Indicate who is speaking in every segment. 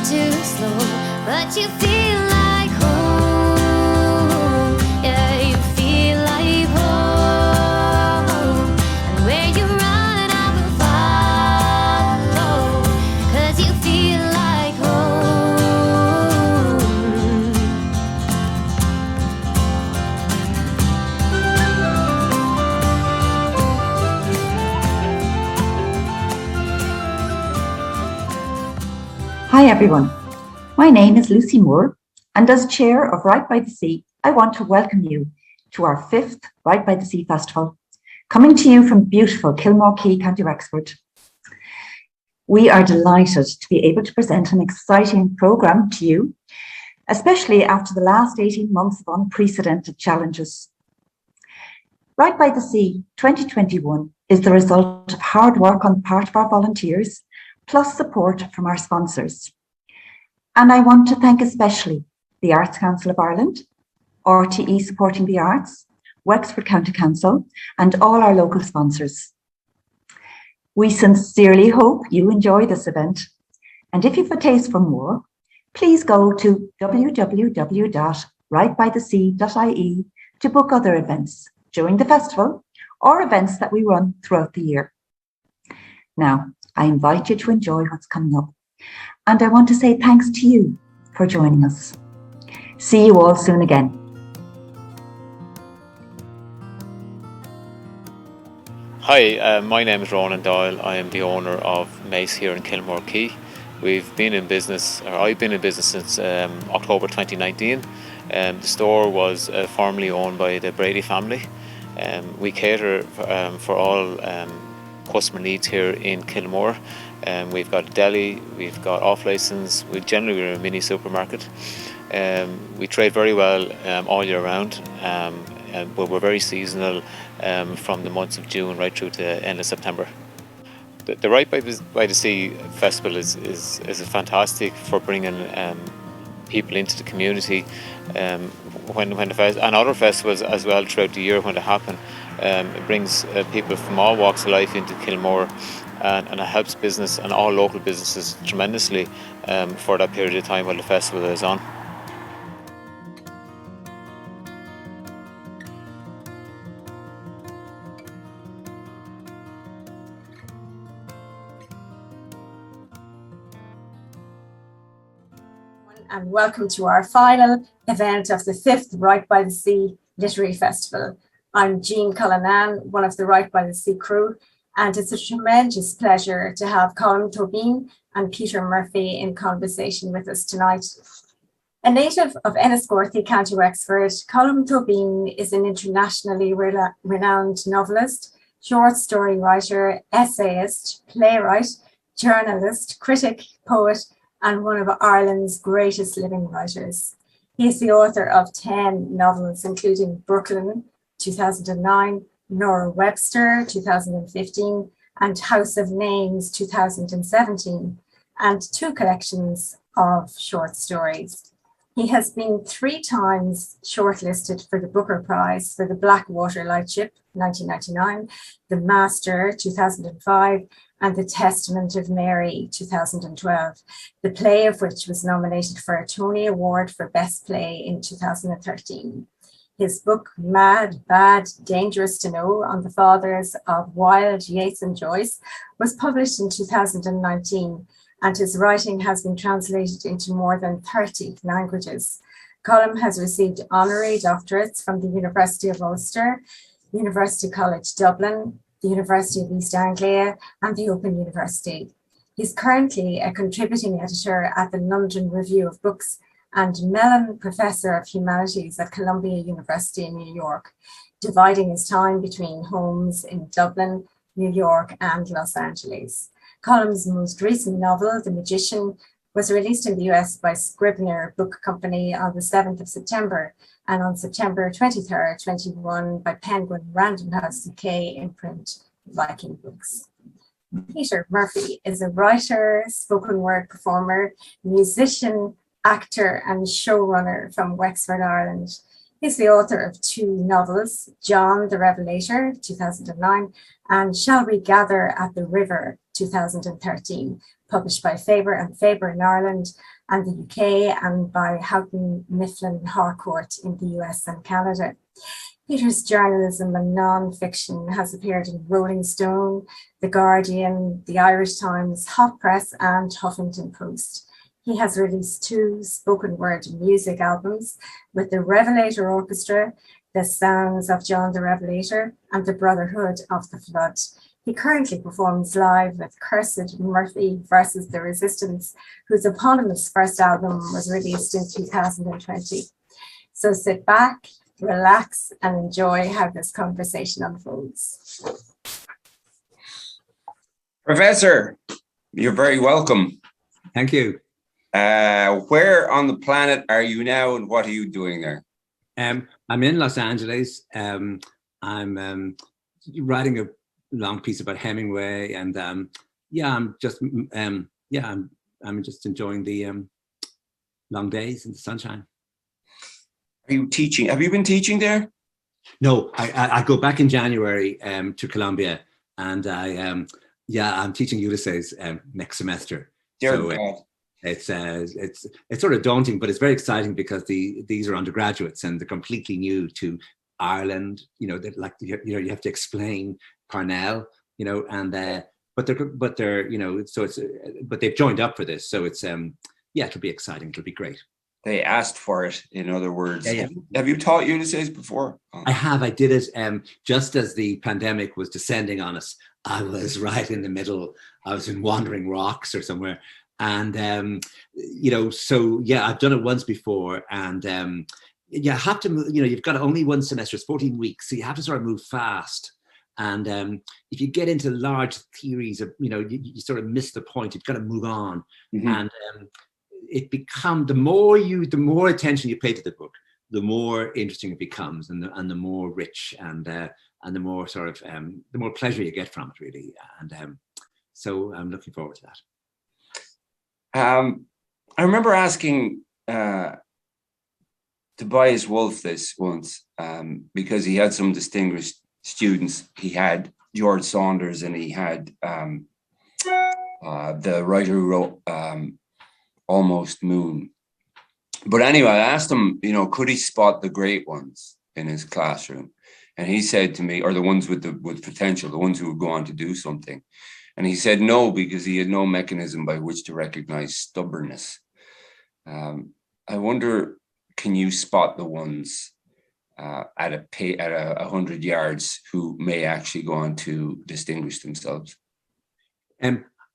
Speaker 1: too slow, but you feel like home. Yeah, you feel like home. And where you run, I will follow, 'cause you feel like home.
Speaker 2: Hi everyone, my name is Lucy Moore, and as Chair of Right by the Sea, I want to welcome you to our 5th Right by the Sea Festival, coming to you from beautiful Kilmore Quay, County Wexford. We are delighted to be able to present an exciting programme to you, especially after the last 18 months of unprecedented challenges. Right by the Sea 2021 is the result of hard work on the part of our volunteers, plus support from our sponsors. And I want to thank especially the Arts Council of Ireland, RTE Supporting the Arts, Wexford County Council, and all our local sponsors. We sincerely hope you enjoy this event. And if you've a taste for more, please go to www.rightbythesea.ie to book other events during the festival or events that we run throughout the year. Now, I invite you to enjoy what's coming up. And I want to say thanks to you for joining us. See you all soon again.
Speaker 3: Hi, my name is Ronan Doyle. I am the owner of Mace here in Kilmore Quay. I've been in business since October 2019. The store was formerly owned by the Brady family. We cater for all customer needs here in Kilmore. We've got a deli, we've got off-license, we're a mini supermarket. We trade very well all year round, but we're very seasonal from the months of June right through to the end of September. The Right by the Sea Festival is fantastic for bringing people into the community. And other festivals as well throughout the year when they happen. It brings people from all walks of life into Kilmore, and it helps business and all local businesses tremendously for that period of time while the festival is on.
Speaker 4: And welcome to our final event of the 5th Right by the Sea Literary Festival. I'm Jean Cullinan, one of the Right by the Sea crew, and it's a tremendous pleasure to have Colm Tóibín and Peter Murphy in conversation with us tonight. A native of Enniscorthy, County Wexford, Colm Tóibín is an internationally renowned novelist, short story writer, essayist, playwright, journalist, critic, poet, and one of Ireland's greatest living writers. He is the author of 10 novels, including Brooklyn, 2009, Nora Webster, 2015, and House of Names, 2017, and 2 collections of short stories. He has been 3 times shortlisted for the Booker Prize for The Blackwater Lightship, 1999, The Master, 2005, and The Testament of Mary, 2012, the play of which was nominated for a Tony Award for Best Play in 2013. His book, Mad, Bad, Dangerous to Know, on the fathers of Wilde, Yeats and Joyce, was published in 2019, and his writing has been translated into more than 30 languages. Colm has received honorary doctorates from the University of Ulster, University College Dublin, the University of East Anglia, and the Open University. He's currently a contributing editor at the London Review of Books and Mellon Professor of Humanities at Columbia University in New York, dividing his time between homes in Dublin, New York, and Los Angeles. Colm's most recent novel, The Magician, was released in the US by Scribner Book Company on the 7th of September, and on September 23rd, 2021 by Penguin Random House UK imprint Viking Books. Peter Murphy is a writer, spoken word performer, musician, actor, and showrunner from Wexford, Ireland. He's the author of 2 novels, John the Revelator, 2009, and Shall We Gather at the River, 2013, published by Faber and Faber in Ireland and the UK, and by Houghton Mifflin Harcourt in the US and Canada. Peter's journalism and non-fiction has appeared in Rolling Stone, The Guardian, The Irish Times, Hot Press, and Huffington Post. He has released 2 spoken word music albums with the Revelator Orchestra, The Sounds of John the Revelator, and The Brotherhood of the Flood. He currently performs live with Cursed Murphy versus the Resistance, whose eponymous first album was released in 2020. So sit back, relax, and enjoy how this conversation unfolds.
Speaker 5: Professor, you're very welcome.
Speaker 6: Thank you.
Speaker 5: Where on the planet are you now, and what are you doing there?
Speaker 6: I'm in Los Angeles. I'm writing a long piece about Hemingway, and I'm just enjoying the long days in the sunshine.
Speaker 5: Are you teaching? Have you been teaching there?
Speaker 6: No, I go back in January to Columbia, and I'm teaching Ulysses next semester.
Speaker 5: Dear
Speaker 6: So
Speaker 5: God.
Speaker 6: it's sort of daunting, but it's very exciting because these are undergraduates and they're completely new to Ireland. You know, you have to explain Parnell. You know, and but they're you know, so it's but they've joined up for this, so it's it'll be exciting. It'll be great.
Speaker 5: They asked for it, in other words.
Speaker 6: Yeah.
Speaker 5: Have you taught Ulysses before?
Speaker 6: I have. I did it just as the pandemic was descending on us. I was right in the middle. I was in Wandering Rocks or somewhere. And, you know, so, yeah, I've done it once before. And you have to move, you know, you've got only one semester, it's 14 weeks. So you have to sort of move fast. And if you get into large theories of, you know, you sort of miss the point. You've got to move on. Mm-hmm. And it becomes, the more attention you pay to the book, the more interesting it becomes, and the more rich, and the more sort of the more pleasure you get from it, really. And so I'm looking forward to that.
Speaker 5: I remember asking Tobias Wolff this once because he had some distinguished students. He had George Saunders, and he had the writer who wrote Almost Moon. But anyway, I asked him, you know, could he spot the great ones in his classroom? And he said to me, or the ones with potential, the ones who would go on to do something. And he said no, because he had no mechanism by which to recognize stubbornness. I wonder, can you spot the ones at 100 yards who may actually go on to distinguish themselves?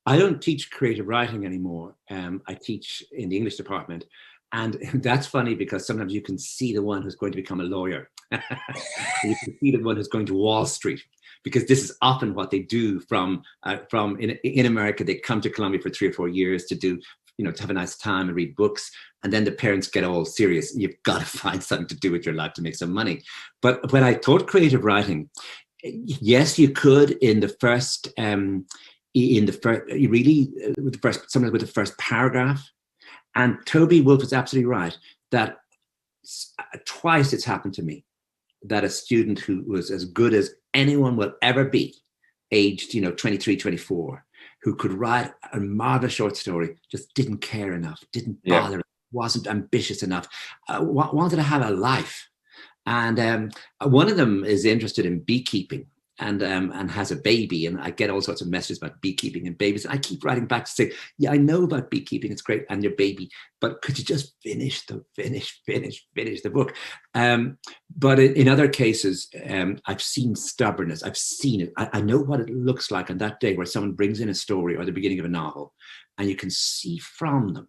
Speaker 6: I don't teach creative writing anymore. I teach in the English department. And that's funny because sometimes you can see the one who's going to become a lawyer. You can see the one who's going to Wall Street, because this is often what they do from in America. They come to Columbia for 3 or 4 years to do, you know, to have a nice time and read books. And then the parents get all serious. You've got to find something to do with your life to make some money. But when I taught creative writing, yes, you could sometimes with the first paragraph. And Toby Wolff is absolutely right that twice it's happened to me that a student who was as good as anyone will ever be, aged, you know, 23, 24, who could write a marvelous short story, just didn't care enough, didn't bother, wasn't ambitious enough, wanted to have a life. And one of them is interested in beekeeping and has a baby, and I get all sorts of messages about beekeeping and babies. And I keep writing back to say, yeah, I know about beekeeping, it's great, and your baby, but could you just finish the book? But in other cases, I've seen stubbornness. I've seen it. I know what it looks like on that day where someone brings in a story or the beginning of a novel, and you can see from them.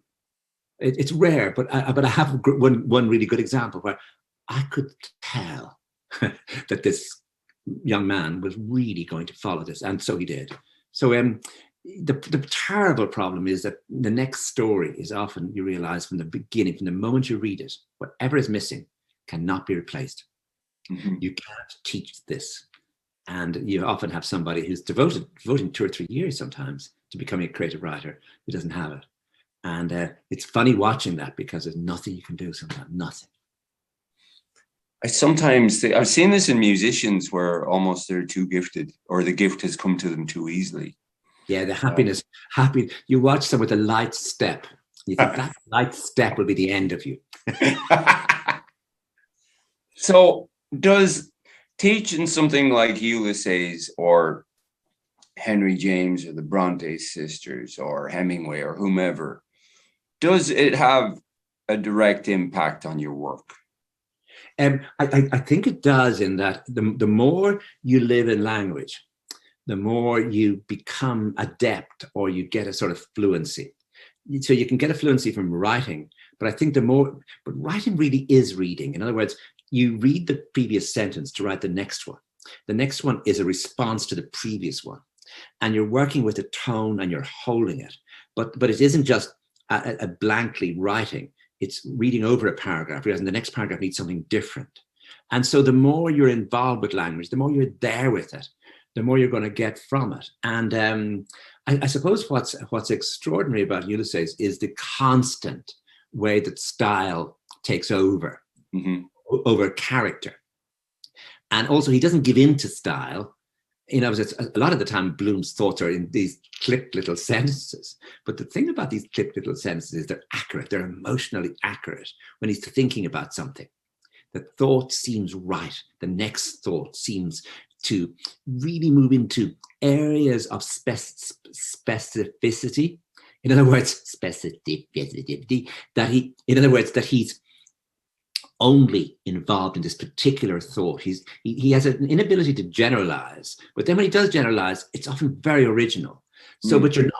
Speaker 6: It's rare, but I have one really good example where I could tell that this young man was really going to follow this, and so he did. So the terrible problem is that the next story is often, you realize from the beginning, from the moment you read it, whatever is missing cannot be replaced. Mm-hmm. You can't teach this. And you often have somebody who's devoting 2 or 3 years sometimes to becoming a creative writer who doesn't have it. And it's funny watching that, because there's nothing you can do sometimes, nothing.
Speaker 5: I've seen this in musicians where almost they're too gifted, or the gift has come to them too easily.
Speaker 6: Yeah, the happiness, happy. You watch them with a light step. You think that light step will be the end of you.
Speaker 5: So does teaching something like Ulysses or Henry James or the Bronte sisters or Hemingway or whomever, does it have a direct impact on your work?
Speaker 6: I think it does, in that the more you live in language, the more you become adept, or you get a sort of fluency. So you can get a fluency from writing, but I think but writing really is reading. In other words, you read the previous sentence to write the next one. The next one is a response to the previous one. And you're working with a tone and you're holding it. But it isn't just a blankly writing. It's reading over a paragraph, realizing the next paragraph needs something different. And so the more you're involved with language, the more you're there with it, the more you're going to get from it. And I suppose what's extraordinary about Ulysses is the constant way that style takes over, over character. And also, he doesn't give in to style. You know, a lot of the time, Bloom's thoughts are in these clipped little sentences. But the thing about these clipped little sentences is they're accurate. They're emotionally accurate when he's thinking about something. The thought seems right. The next thought seems to really move into areas of specificity. In other words, specificity, that he's only involved in this particular thought. He has an inability to generalize, but then when he does generalize, it's often very original. So, but you're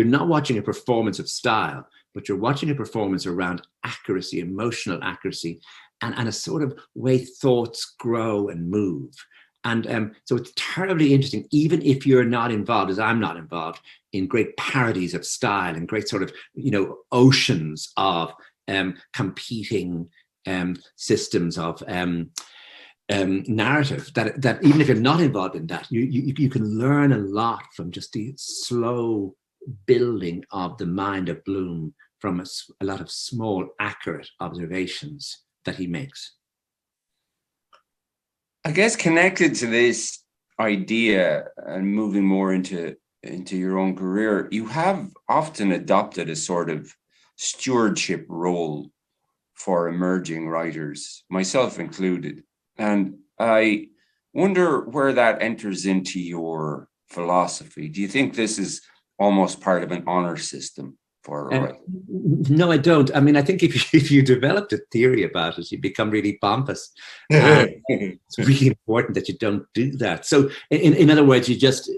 Speaker 6: not watching a performance of style, but you're watching a performance around accuracy, emotional accuracy, and a sort of way thoughts grow and move. And so it's terribly interesting, even if you're not involved, as I'm not involved, in great parodies of style and great sort of, oceans of competing systems of narrative, that even if you're not involved in that, you can learn a lot from just the slow building of the mind of Bloom from a lot of small, accurate observations that he makes.
Speaker 5: I guess connected to this idea and moving more into your own career, you have often adopted a sort of stewardship role for emerging writers, myself included. And I wonder where that enters into your philosophy. Do you think this is almost part of an honor system for a writer?
Speaker 6: No, I don't. I mean, I think if you developed a theory about it, you become really pompous. It's really important that you don't do that. So in other words, you just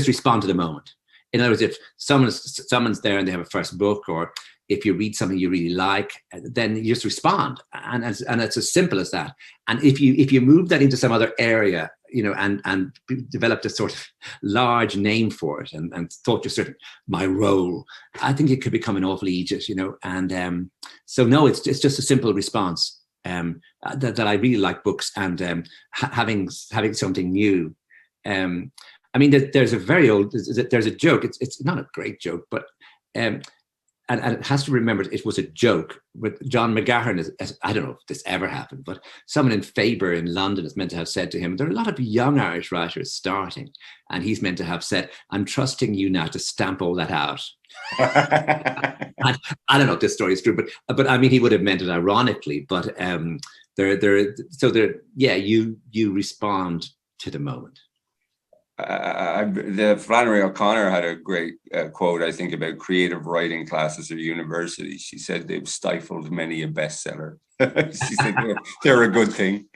Speaker 6: respond to the moment. In other words, if someone's there and they have a first book, or if you read something you really like, then you just respond, and it's as simple as that. And if you move that into some other area, and developed a sort of large name for it, and thought just my role, I think it could become an awful aegis, And so no, it's just a simple response. That I really like books, and having something new. I mean, there's a joke. It's not a great joke, but and it has to remember it was a joke. With John McGahern, I don't know if this ever happened, but someone in Faber in London is meant to have said to him, there are a lot of young Irish writers starting, and he's meant to have said, "I'm trusting you now to stamp all that out." I don't know if this story is true, but I mean, he would have meant it ironically. But you respond to the moment.
Speaker 5: The Flannery O'Connor had a great quote, I think, about creative writing classes at university. She said they've stifled many a bestseller. She said they're a good thing.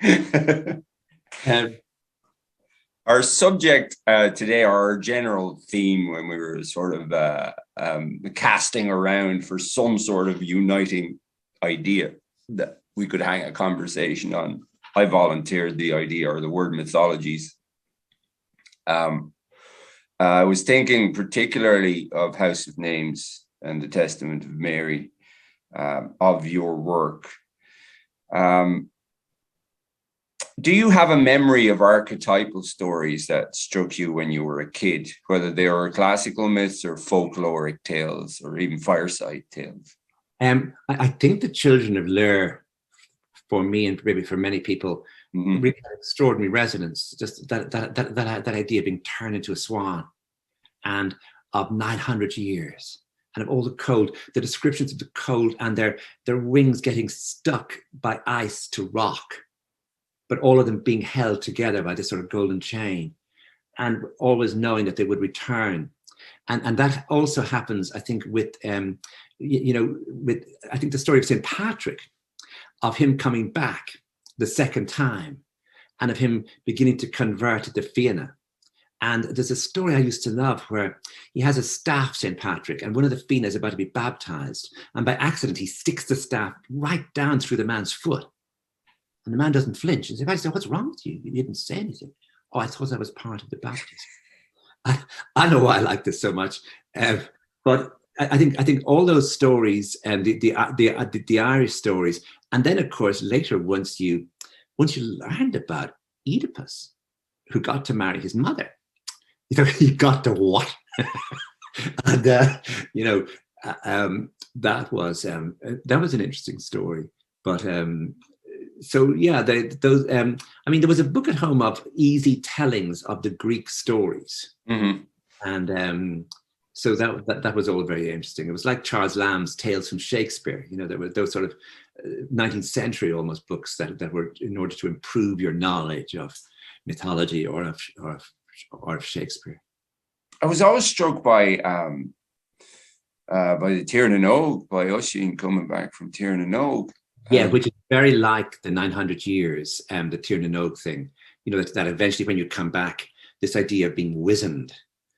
Speaker 5: Our subject today, our general theme, when we were sort of casting around for some sort of uniting idea that we could hang a conversation on, I volunteered the idea, or the word mythologies. I was thinking particularly of House of Names and the Testament of Mary, of your work. Do you have a memory of archetypal stories that struck you when you were a kid, whether they were classical myths or folkloric tales or even fireside tales?
Speaker 6: I think the Children of Lir, for me and maybe for many people, really had extraordinary resonance. Just that idea of being turned into a swan, and of 900 years, and of all the cold, the descriptions of the cold and their wings getting stuck by ice to rock, but all of them being held together by this sort of golden chain, and always knowing that they would return. And that also happens, I think, with, with, I think, the story of St. Patrick, of him coming back the second time, and of him beginning to convert to the Fianna. And there's a story I used to love where he has a staff, St. Patrick, and one of the Fianna is about to be baptized. And by accident, he sticks the staff right down through the man's foot. And the man doesn't flinch. And St. Patrick says, "What's wrong with you? You didn't say anything." "Oh, I thought I was part of the baptism." I know why I like this so much. But I think all those stories, and the Irish stories, and then, of course, later, once you learned about Oedipus, who got to marry his mother, he got to what? And that was an interesting story. But so yeah, those. I mean, there was a book at home of easy tellings of the Greek stories, and so that was all very interesting. It was like Charles Lamb's Tales from Shakespeare. There were those sort of 19th century almost books that were in order to improve your knowledge of mythology or of Shakespeare.
Speaker 5: I was always struck by the Tír na nÓg, by Oisin coming back from Tír na nÓg.
Speaker 6: Yeah, which is very like the 900 years, the Tír na nÓg thing. That eventually, when you come back, this idea of being wizened.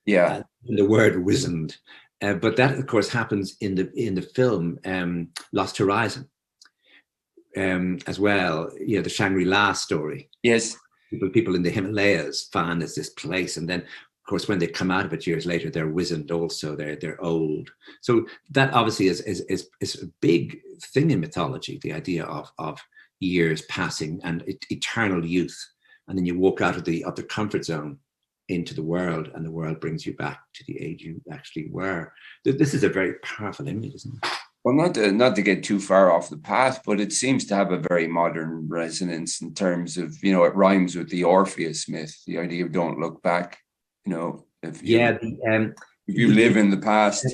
Speaker 5: Yeah,
Speaker 6: the word wizened, but that, of course, happens in the film Lost Horizon, as well. The Shangri-La story.
Speaker 5: Yes,
Speaker 6: people in the Himalayas find there's this place, and then, of course, when they come out of it years later, they're wizened. Also, they're old. So that obviously is a big thing in mythology. The idea of years passing and eternal youth, and then you walk out of the comfort zone into the world, and the world brings you back to the age you actually were. This is a very powerful image, isn't it?
Speaker 5: Well, not to get too far off the path, but it seems to have a very modern resonance in terms of, it rhymes with the Orpheus myth, the idea of don't look back. If you live in the past.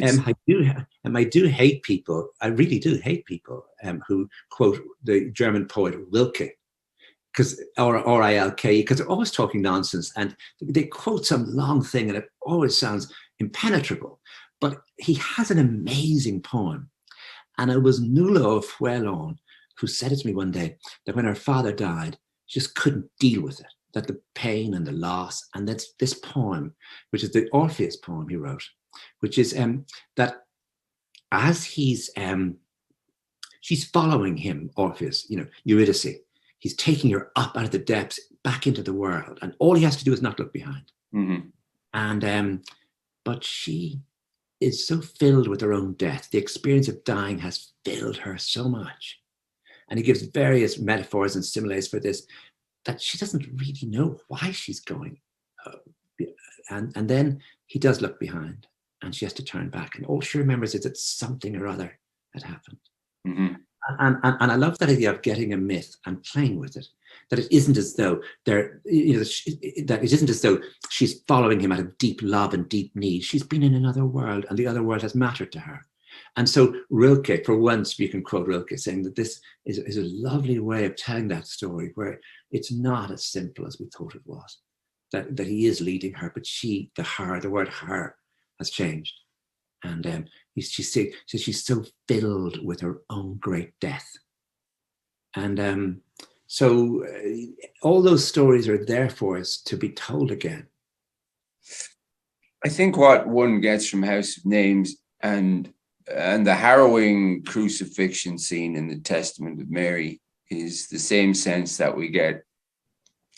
Speaker 5: I do hate people. I really do hate people
Speaker 6: who quote the German poet Rilke, or R-I-L-K, because they're always talking nonsense, and they quote some long thing, and it always sounds impenetrable. But he has an amazing poem, and it was Nuala of Whelon who said it to me one day, that when her father died, she just couldn't deal with it, that the pain and the loss, and that's this poem, which is the Orpheus poem he wrote, which is that as she's following him, Orpheus, Eurydice, he's taking her up out of the depths back into the world, and all he has to do is not look behind. And but she is so filled with her own death. The experience of dying has filled her so much. And he gives various metaphors and similes for this, that she doesn't really know why she's going. And then he does look behind, and she has to turn back. And all she remembers is that something or other had happened. And I love that idea of getting a myth and playing with it. That it isn't as though that it isn't as though she's following him out of deep love and deep need. She's been in another world, and the other world has mattered to her. And so Rilke, for once, you can quote Rilke saying that this is a lovely way of telling that story, where it's not as simple as we thought it was. That he is leading her, but the word her has changed. And she's so filled with her own great death. And so all those stories are there for us to be told again.
Speaker 5: I think what one gets from House of Names and the harrowing crucifixion scene in the Testament of Mary is the same sense that we get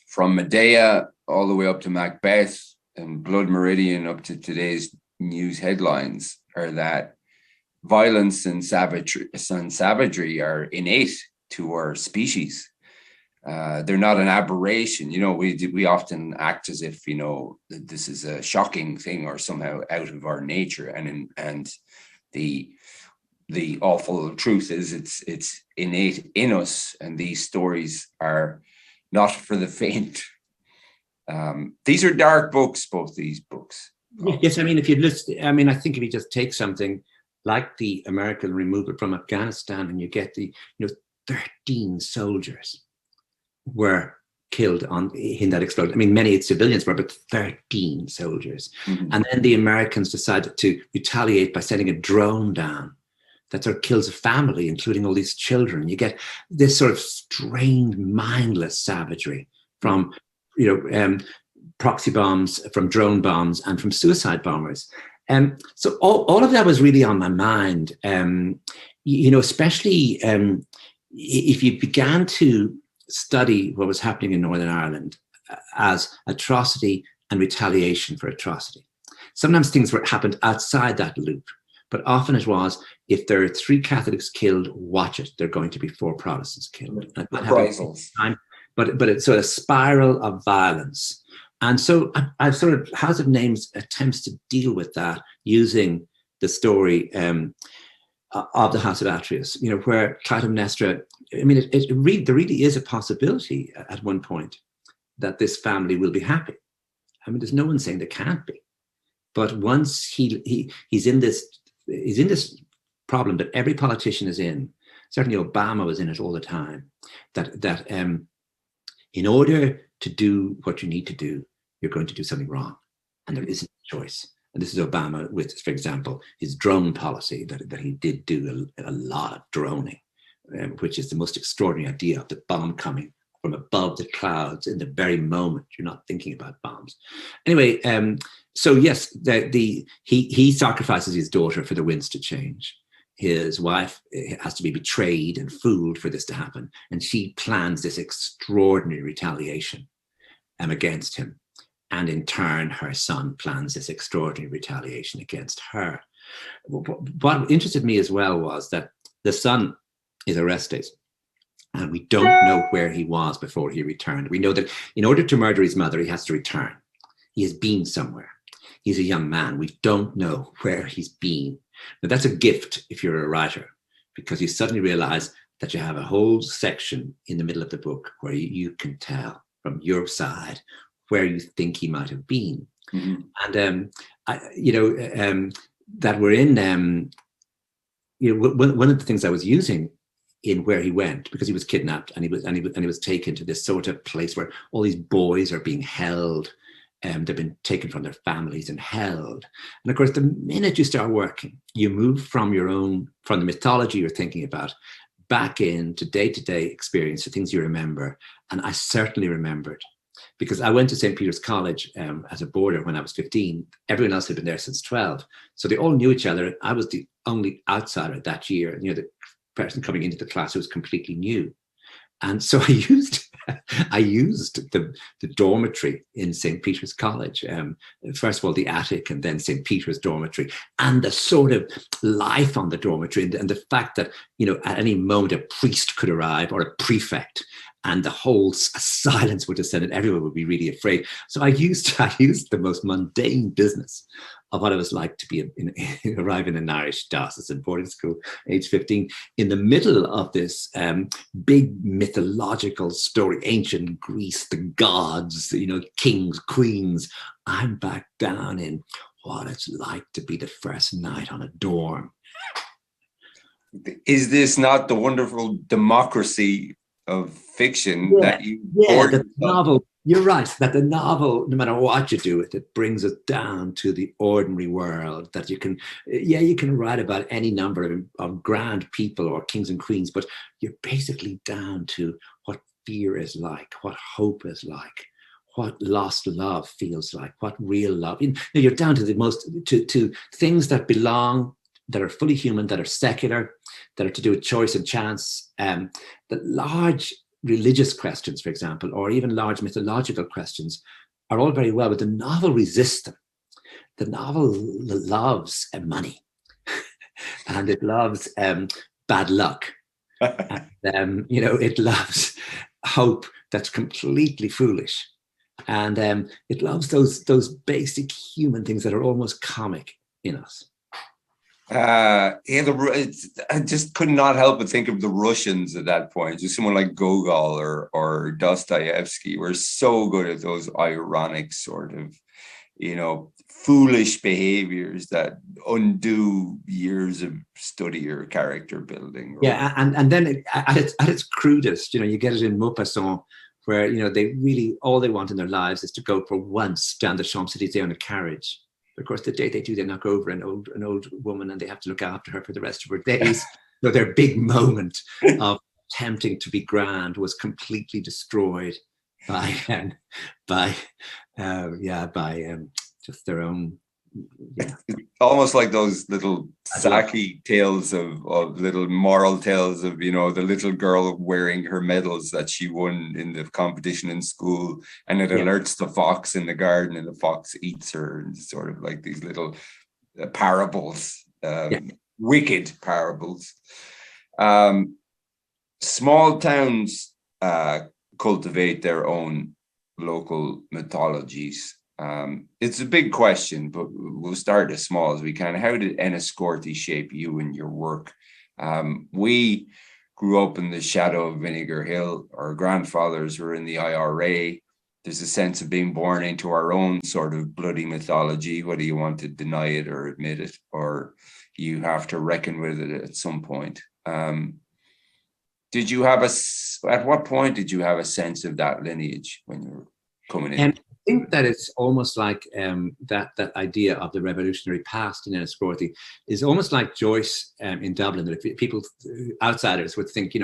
Speaker 5: from Medea all the way up to Macbeth and Blood Meridian up to today's news headlines, are that violence and savagery are innate to our species. They're not an aberration. We often act as if that this is a shocking thing or somehow out of our nature, and the awful truth is it's innate in us, and these stories are not for the faint. These are dark books, both these books.
Speaker 6: Yes, I mean, if you listen, I mean, I think if you just take something like the American removal from Afghanistan, and you get 13 soldiers were killed in that explosion. I mean, many civilians were, but 13 soldiers.
Speaker 5: Mhm.
Speaker 6: And then the Americans decided to retaliate by sending a drone down that sort of kills a family, including all these children. You get this sort of strained, mindless savagery from, proxy bombs, from drone bombs, and from suicide bombers. So all of that was really on my mind, especially if you began to study what was happening in Northern Ireland as atrocity and retaliation for atrocity. Sometimes things happened outside that loop, but often it was, if there are 3 Catholics killed, watch it, there are going to be 4 Protestants killed.
Speaker 5: Reprisals.
Speaker 6: But it's sort of a spiral of violence. And so I've sort of, House of Names attempts to deal with that using the story of the House of Atreus, where Clytemnestra, I mean, there really is a possibility at one point that this family will be happy. I mean, there's no one saying they can't be. But once he's in this problem that every politician is in, certainly Obama was in it all the time, that in order to do what you need to do, you're going to do something wrong, and there isn't a choice. And this is Obama with, for example, his drone policy, that he did do a lot of droning, which is the most extraordinary idea of the bomb coming from above the clouds in the very moment you're not thinking about bombs. Anyway, so yes, he sacrifices his daughter for the winds to change. His wife has to be betrayed and fooled for this to happen. And she plans this extraordinary retaliation against him. And in turn, her son plans this extraordinary retaliation against her. What interested me as well was that the son is arrested, and we don't know where he was before he returned. We know that in order to murder his mother, he has to return. He has been somewhere. He's a young man. We don't know where he's been. Now, that's a gift if you're a writer, because you suddenly realize that you have a whole section in the middle of the book where you can tell from your side where you think he might have been. Mm-hmm. And, that we're in, one of the things I was using in where he went, because he was kidnapped and he was taken to this sort of place where all these boys are being held. They've been taken from their families and held. And of course, the minute you start working, you move from the mythology you're thinking about back into day-to-day experience, the things you remember. And I certainly remembered, because I went to St. Peter's College as a boarder when I was 15. Everyone else had been there since 12. So they all knew each other. I was the only outsider that year, the person coming into the class who was completely new. And so I used the dormitory in St. Peter's College. First of all, the attic, and then St. Peter's dormitory, and the sort of life on the dormitory, and the fact that, at any moment a priest could arrive, or a prefect, and the whole silence would descend and everyone would be really afraid. So I used the most mundane business of what it was like to be arrive in an Irish diocesan boarding school, age 15, in the middle of this big mythological story, ancient Greece, the gods, kings, queens. I'm back down in what it's like to be the first night on a dorm.
Speaker 5: Is this not the wonderful democracy of fiction that you...
Speaker 6: Yeah, the novel, you're right, that the novel, no matter what you do with it, brings us down to the ordinary world, that you can write about any number of grand people or kings and queens, but you're basically down to what fear is like, what hope is like, what lost love feels like, what real love. You're down to to things that belong, that are fully human, that are secular, that are to do with choice and chance. The large religious questions, for example, or even large mythological questions, are all very well, but the novel resists them. The novel loves money, and it loves bad luck. And, it loves hope that's completely foolish, and it loves those basic human things that are almost comic in us.
Speaker 5: I just could not help but think of the Russians at that point. Just someone like Gogol or Dostoevsky were so good at those ironic sort of foolish behaviors that undo years of study or character building.
Speaker 6: Yeah, and then at its crudest, you get it in Maupassant, where they really, all they want in their lives is to go for once down the Champs-Élysées on a carriage. Of course, the day they do, they knock over an old woman, and they have to look after her for the rest of her days. Their big moment of attempting to be grand was completely destroyed by just their own. Yeah.
Speaker 5: Almost like those little Saki tales of little moral tales of, the little girl wearing her medals that she won in the competition in school, and it alerts the fox in the garden, and the fox eats her, and sort of like these little parables, wicked parables. Small towns cultivate their own local mythologies. It's a big question, but we'll start as small as we can. How did Enniscorthy shape you and your work? We grew up in the shadow of Vinegar Hill. Our grandfathers were in the IRA. There's a sense of being born into our own sort of bloody mythology, whether you want to deny it or admit it, or you have to reckon with it at some point. At what point did you have a sense of that lineage when you were coming in?
Speaker 6: I think that it's almost like that idea of the revolutionary past in Enniscorthy is almost like Joyce in Dublin. That if people, outsiders, would think,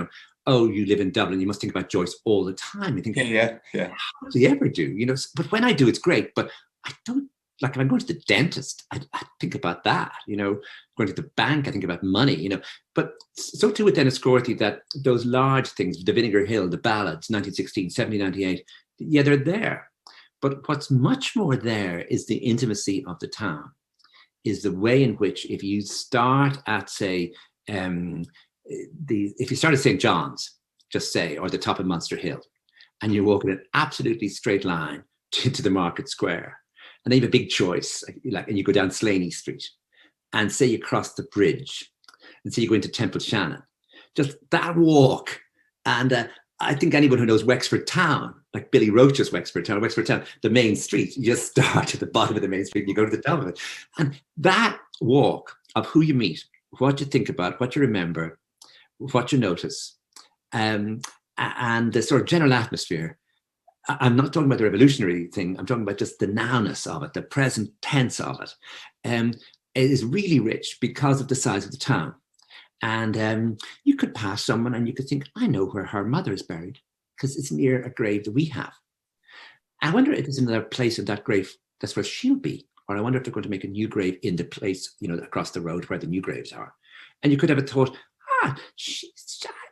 Speaker 6: oh, you live in Dublin, you must think about Joyce all the time. You think,
Speaker 5: yeah.
Speaker 6: How does he ever do? But when I do, it's great. But I don't, like, if I'm going to the dentist, I think about that. Going to the bank, I think about money. But so too with Enniscorthy, that those large things, the Vinegar Hill, the ballads, 1916, 1798, yeah, they're there. But what's much more there is the intimacy of the town, is the way in which, if you start at, say, if you start at St. John's, just say, or the top of Munster Hill, and you walk in an absolutely straight line to the Market Square, and then you have a big choice, and you go down Slaney Street, and say you cross the bridge, and say you go into Temple Shannon, just that walk, and I think anyone who knows Wexford Town, like Billy Roach's Wexford Town, the main street, you just start at the bottom of the main street and you go to the top of it. And that walk of who you meet, what you think about, what you remember, what you notice, and the sort of general atmosphere. I'm not talking about the revolutionary thing. I'm talking about just the nowness of it, the present tense of it. It is really rich because of the size of the town. And you could pass someone and you could think, I know where her mother is buried, because it's near a grave that we have. I wonder if there's another place in that grave that's where she'll be. Or I wonder if they're going to make a new grave in the place, across the road where the new graves are. And you could have a thought, I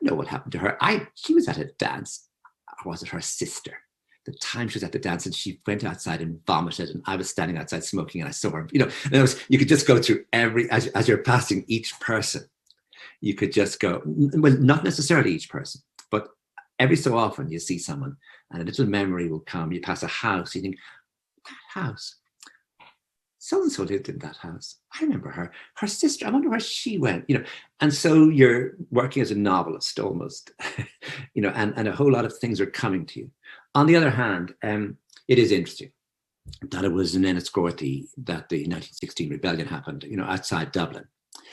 Speaker 6: know what happened to her. She was at a dance. Or was it her sister? The time she was at the dance and she went outside and vomited, and I was standing outside smoking and I saw her. You could just go through as you're passing each person. You could just go, well, not necessarily each person, but every so often you see someone and a little memory will come. You pass a house, you think, that house, so-and-so lived in that house. I remember her sister, I wonder where she went, And so you're working as a novelist almost, and a whole lot of things are coming to you. On the other hand, it is interesting that it was in Enniscorthy that the 1916 rebellion happened, outside Dublin.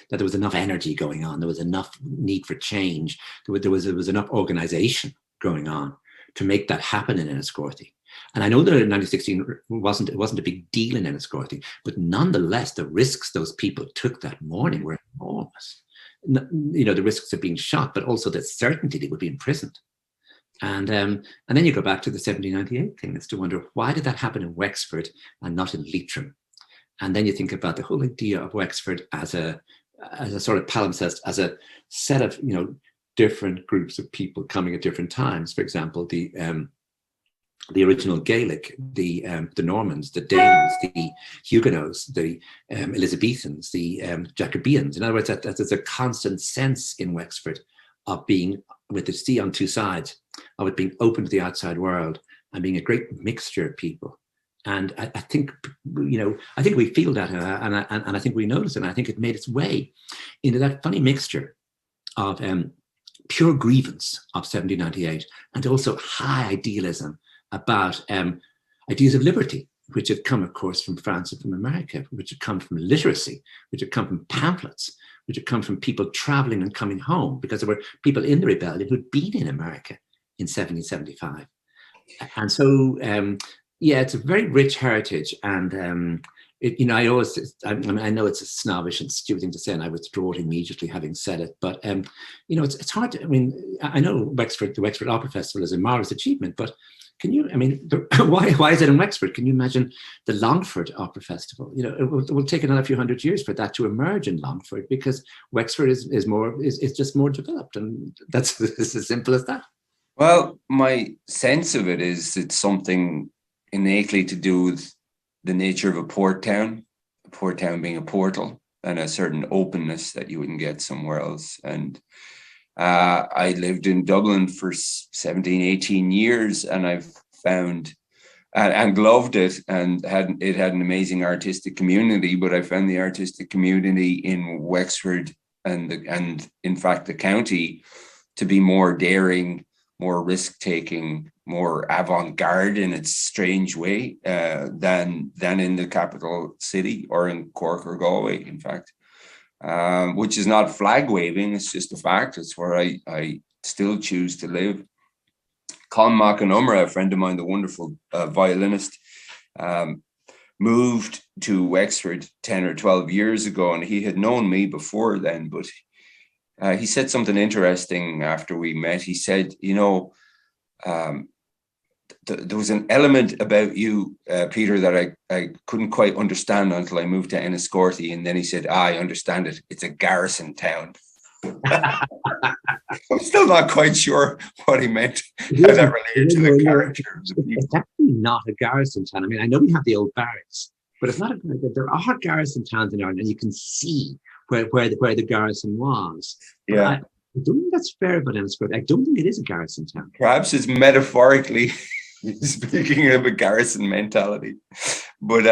Speaker 6: That there was enough energy going on, there was enough need for change, there was enough organization going on to make that happen in Enniscorthy. And I know that in 1916 it wasn't a big deal in Enniscorthy, but nonetheless, the risks those people took that morning were enormous. The risks of being shot, but also the certainty they would be imprisoned. And then you go back to the 1798 thing as to wonder, why did that happen in Wexford and not in Leitrim? And then you think about the whole idea of Wexford as a sort of palimpsest, as a set of different groups of people coming at different times. For example, the original Gaelic, the Normans, the Danes, the Huguenots, the Elizabethans, the Jacobeans. In other words, there's a constant sense in Wexford of being with the sea on two sides, of it being open to the outside world and being a great mixture of people. And I think we feel that, and I think we notice it, and I think it made its way into that funny mixture of pure grievance of 1798 and also high idealism about ideas of liberty which had come, of course, from France and from America, which had come from literacy, which had come from pamphlets, which had come from people traveling and coming home, because there were people in the rebellion who'd been in America in 1775. And so, yeah, it's a very rich heritage. And, you know, I mean, I know it's a snobbish and stupid thing to say, and I withdraw it immediately having said it. But, you know, it's hard to, I mean, I know the Wexford Opera Festival is a marvelous achievement, but can you, I mean, why is it in Wexford? Can you imagine the Longford Opera Festival? You know, it will take another few hundred years for that to emerge in Longford, because Wexford is just more developed. And that's it's as simple as that.
Speaker 5: Well, my sense of it is it's something innately to do with the nature of a port town being a portal, and a certain openness that you wouldn't get somewhere else. And I lived in Dublin for 17, 18 years, and I've found and loved it, and had an amazing artistic community. But I found the artistic community in Wexford and in fact the county to be more daring, more risk-taking, more avant-garde in its strange way than in the capital city, or in Cork or Galway, in fact. Which is not flag waving, it's just a fact. It's where I still choose to live. Colm Tóibín, a friend of mine, the wonderful violinist, moved to Wexford 10 or 12 years ago, and he had known me before then, but he said something interesting after we met. He said, you know, there was an element about you, Peter, that I couldn't quite understand until I moved to Enniscorthy. And then he said, I understand it. It's a garrison town. I'm still not quite sure what he meant, how that related to the character of the people.
Speaker 6: It's actually not a garrison town. I mean, I know we have the old barracks, but it's not there are garrison towns in Ireland, and you can see where the garrison was.
Speaker 5: Yeah.
Speaker 6: I don't think that's fair about Enniscorthy. I don't think it is a garrison town.
Speaker 5: Perhaps it's metaphorically speaking of a garrison mentality. But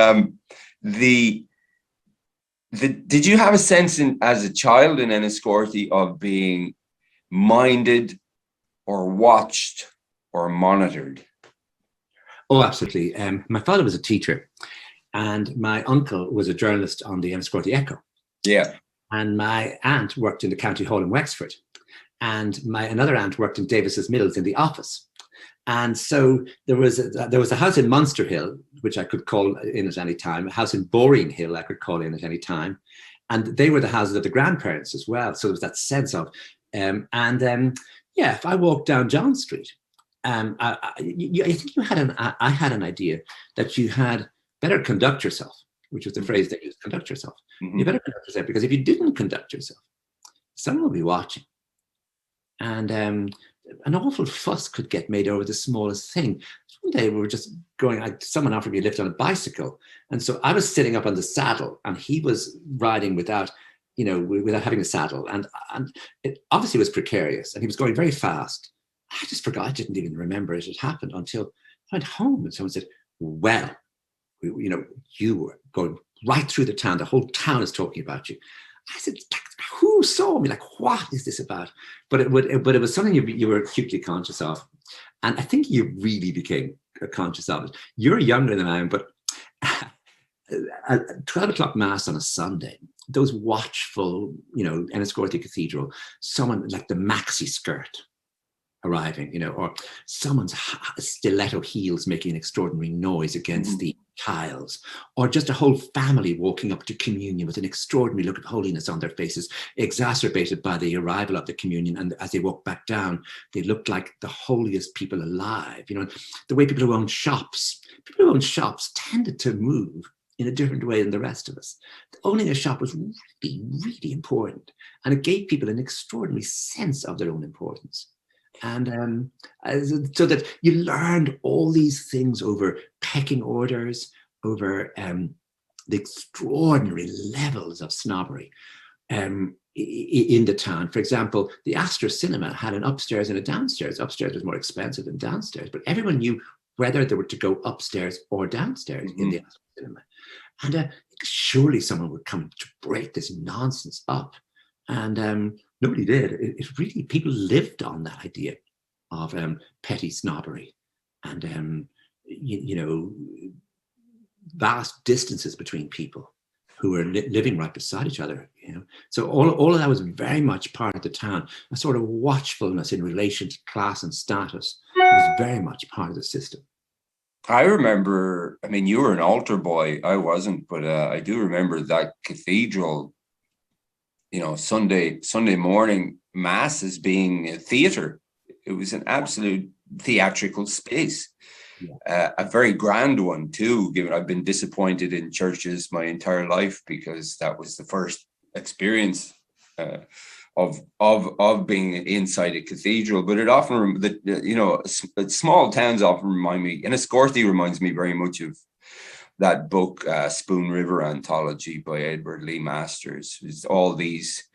Speaker 5: did you have a sense as a child in Enniscorthy of being minded or watched or monitored?
Speaker 6: Oh, absolutely. My father was a teacher, and my uncle was a journalist on the Enniscorthy Echo.
Speaker 5: Yeah. And
Speaker 6: my aunt worked in the county hall in Wexford, and another aunt worked in Davis's Mills in the office. And so there was a house in Munster Hill, which I could call in at any time, a house in Boring Hill I could call in at any time. And they were the houses of the grandparents as well. So there was that sense of, yeah, if I walked down John Street, I think I had an idea that you had better conduct yourself, which was the phrase that used, conduct yourself. Mm-hmm. You better conduct yourself, because if you didn't conduct yourself, someone will be watching. And an awful fuss could get made over the smallest thing. One day we were just going, someone offered me a lift on a bicycle. And so I was sitting up on the saddle, and he was riding without having a saddle. And it obviously was precarious, and he was going very fast. I just forgot, I didn't even remember it had happened until I went home, and someone said, well, you were going right through the town. The whole town is talking about you. I said, who saw me? Like, what is this about? But it was something you were acutely conscious of. And I think you really became conscious of it. You're younger than I am, but at 12 o'clock mass on a Sunday, those watchful, Enniscorthy Cathedral, someone like the maxi skirt arriving, or someone's stiletto heels making an extraordinary noise against the tiles, or just a whole family walking up to communion with an extraordinary look of holiness on their faces, exacerbated by the arrival of the communion. And as they walk back down, they looked like the holiest people alive. The way people who own shops tended to move in a different way than the rest of us. Owning a shop was really, really important, and it gave people an extraordinary sense of their own importance. And so that you learned all these things over pecking orders, over the extraordinary levels of snobbery in the town. For example, the Astor Cinema had an upstairs and a downstairs. Upstairs was more expensive than downstairs, but everyone knew whether they were to go upstairs or downstairs in the Astor Cinema. And surely someone would come to break this nonsense up. And nobody did. It really, people lived on that idea of petty snobbery and, vast distances between people who were living right beside each other, So all of that was very much part of the town. A sort of watchfulness in relation to class and status was very much part of the system.
Speaker 5: I remember, I mean, you were an altar boy, I wasn't, but I do remember that cathedral, Sunday morning mass as being a theater. It was an absolute theatrical space. Yeah. A very grand one too, given I've been disappointed in churches my entire life, because that was the first experience of being inside a cathedral. But it often, small towns often remind me, and Enniscorthy reminds me very much of that book, Spoon River Anthology by Edward Lee Masters. It's all these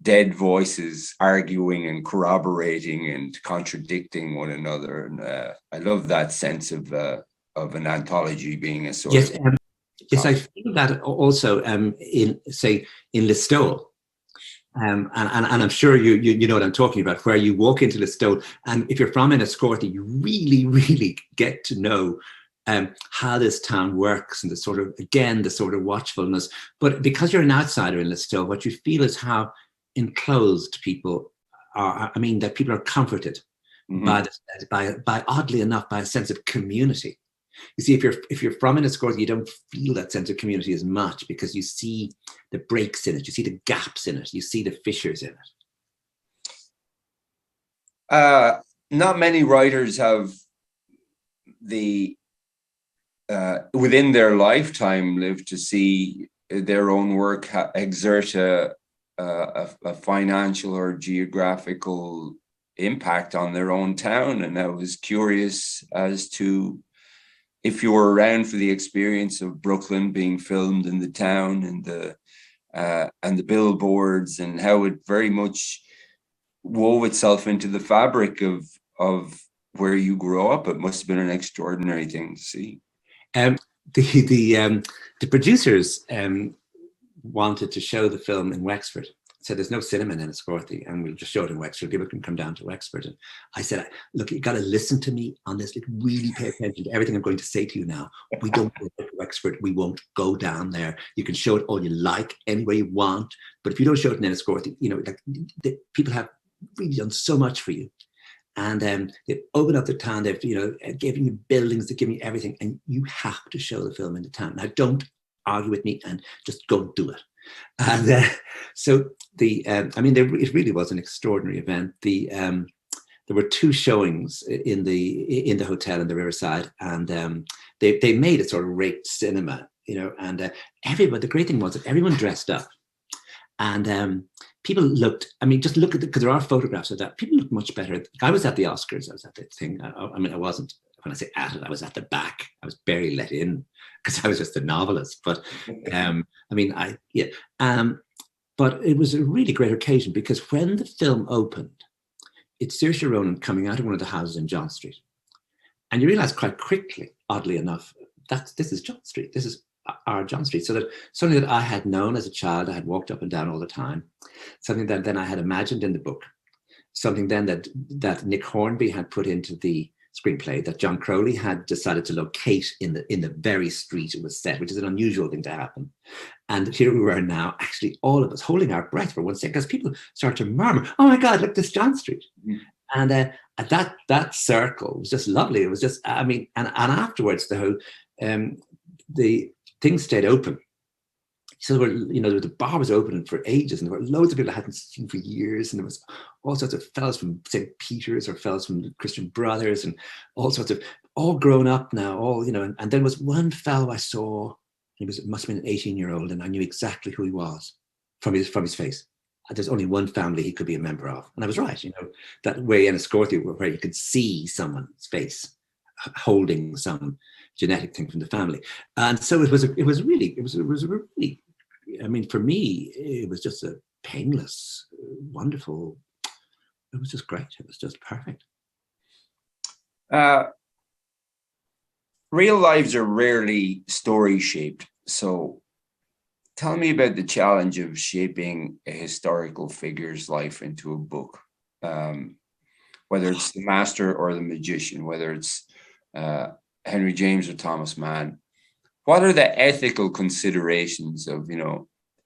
Speaker 5: dead voices arguing and corroborating and contradicting one another, and I love that sense of an anthology being a sort of.
Speaker 6: Yes, I feel that also in Listowel. And I'm sure you know what I'm talking about, where you walk into Listowel, and if you're from Enniscorthy, you really, really get to know how this town works, and the sort of watchfulness. But because you're an outsider in Listowel, what you feel is how enclosed people are. I mean, that people are comforted by oddly enough, by a sense of community. You see, if you're from Enniscorthy, you don't feel that sense of community as much, because you see the breaks in it, you see the gaps in it, you see the fissures in
Speaker 5: it. Not many writers have within their lifetime lived to see their own work exert a financial or geographical impact on their own town. And I was curious as to if you were around for the experience of Brooklyn being filmed in the town, and the billboards, and how it very much wove itself into the fabric of where you grew up. It must have been an extraordinary thing to see.
Speaker 6: The producers wanted to show the film in Wexford. Said there's no cinema in Enniscorthy, and we'll just show it in Wexford. People can come down to Wexford. And I said, look, you got to listen to me on this. Like, really pay attention to everything I'm going to say to you now. We don't go to Wexford. We won't go down there. You can show it all you like, any way you want. But if you don't show it in Enniscorthy, people have really done so much for you. And they've opened up the town. They've, given you buildings, they've given you everything. And you have to show the film in the town. Now, don't argue with me, and just go do it. And so it really was an extraordinary event. There were 2 showings in the hotel in the Riverside, and they made it sort of raked cinema, and everybody. The great thing was that everyone dressed up, and people looked. I mean, just look at because there are photographs of that. People looked much better. I was at the Oscars. I was at the thing. I wasn't. When I say at it, I was at the back. I was barely let in because I was just a novelist. But but it was a really great occasion, because when the film opened, it's Saoirse Ronan coming out of one of the houses in John Street, and you realise quite quickly, oddly enough, that this is John Street. This is our John Street. So that something that I had known as a child, I had walked up and down all the time. Something that then I had imagined in the book. Something then that Nick Hornby had put into the screenplay, that John Crowley had decided to locate in the very street it was set, which is an unusual thing to happen. And here we were now, actually all of us holding our breath for one second, because people started to murmur, "Oh my God, look, this John Street." Mm-hmm. And that circle was just lovely. It was just, and afterwards the thing stayed open. So the bar was open for ages, and there were loads of people I hadn't seen for years, and there was all sorts of fellows from St. Peter's, or fellows from the Christian Brothers, and all sorts of, all grown up now, and there was one fellow I saw. It must have been an 18-year-old, and I knew exactly who he was from his face. There's only one family he could be a member of, and I was right. That way in Enniscorthy, where you could see someone's face holding some genetic thing from the family, and so it was really. I mean, for me, it was just a painless, wonderful. It was just great. It was just perfect.
Speaker 5: Real lives are rarely story shaped. So tell me about the challenge of shaping a historical figure's life into a book, whether it's the master or the magician, whether it's Henry James or Thomas Mann. what are the ethical considerations of,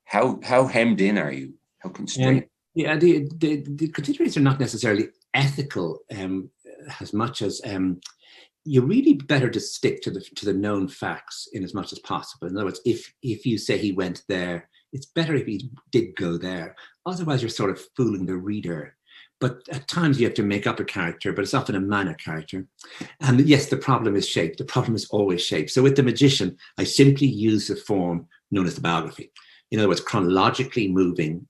Speaker 5: how hemmed in are you? How constrained?
Speaker 6: Yeah, the considerations are not necessarily ethical as much as you're really better to stick to the known facts in as much as possible. In other words, if you say he went there, it's better if he did go there. Otherwise, you're sort of fooling the reader. But at times you have to make up a character, but it's often a minor character. And yes, the problem is shape. The problem is always shape. So with the magician, I simply use the form known as the biography. In other words, chronologically moving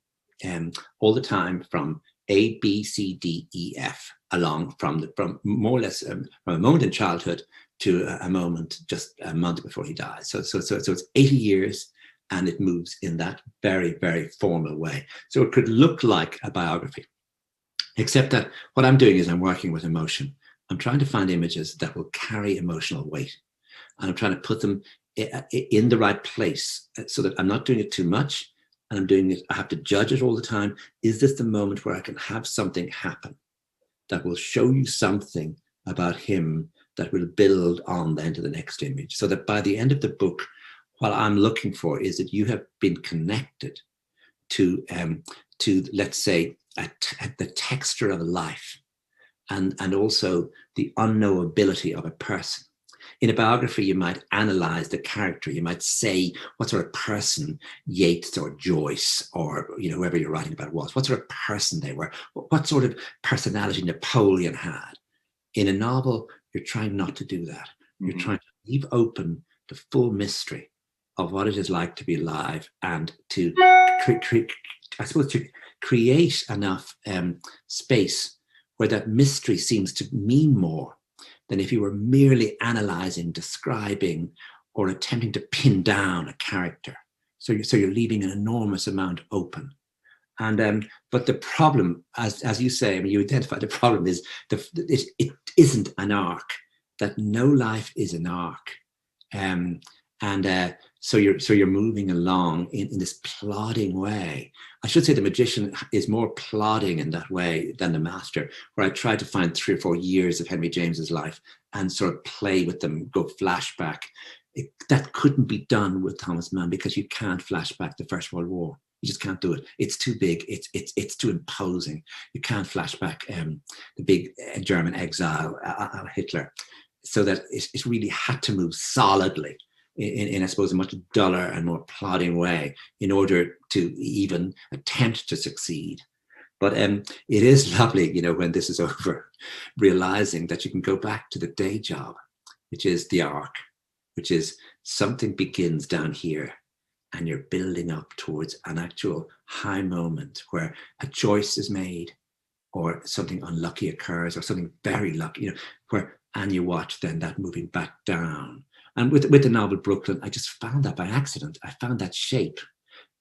Speaker 6: all the time from A, B, C, D, E, F, along from more or less from a moment in childhood to a moment just a month before he dies. So it's 80 years, and it moves in that very, very formal way. So it could look like a biography, except that what I'm doing is I'm working with emotion. I'm trying to find images that will carry emotional weight, and I'm trying to put them in the right place so that I'm not doing it too much, and I'm doing it, I have to judge it all the time. Is this the moment where I can have something happen that will show you something about him that will build on then to the next image, so that by the end of the book, what I'm looking for is that you have been connected to let's say, at the texture of life, and also the unknowability of a person. In a biography, you might analyze the character. You might say what sort of person Yeats or Joyce or whoever you're writing about was, what sort of person they were, what sort of personality Napoleon had. In a novel, you're trying not to do that. You're trying to leave open the full mystery of what it is like to be alive, and to create enough space where that mystery seems to mean more than if you were merely analyzing, describing, or attempting to pin down a character. So you're leaving an enormous amount open. And but the problem, as you say, you identify the problem is it isn't an arc. That no life is an arc, so you're moving along in this plodding way. I should say the magician is more plodding in that way than the master, where I tried to find 3 or 4 years of Henry James's life and sort of play with them, go flashback. That couldn't be done with Thomas Mann, because you can't flashback the First World War. You just can't do it. It's too big. It's too imposing. You can't flashback the big German exile, Hitler. So that it really had to move solidly in I suppose, a much duller and more plodding way in order to even attempt to succeed. But it is lovely, when this is over, realizing that you can go back to the day job, which is the arc, which is something begins down here and you're building up towards an actual high moment where a choice is made, or something unlucky occurs, or something very lucky, and you watch then that moving back down. And with the novel Brooklyn, I just found that by accident. I found that shape.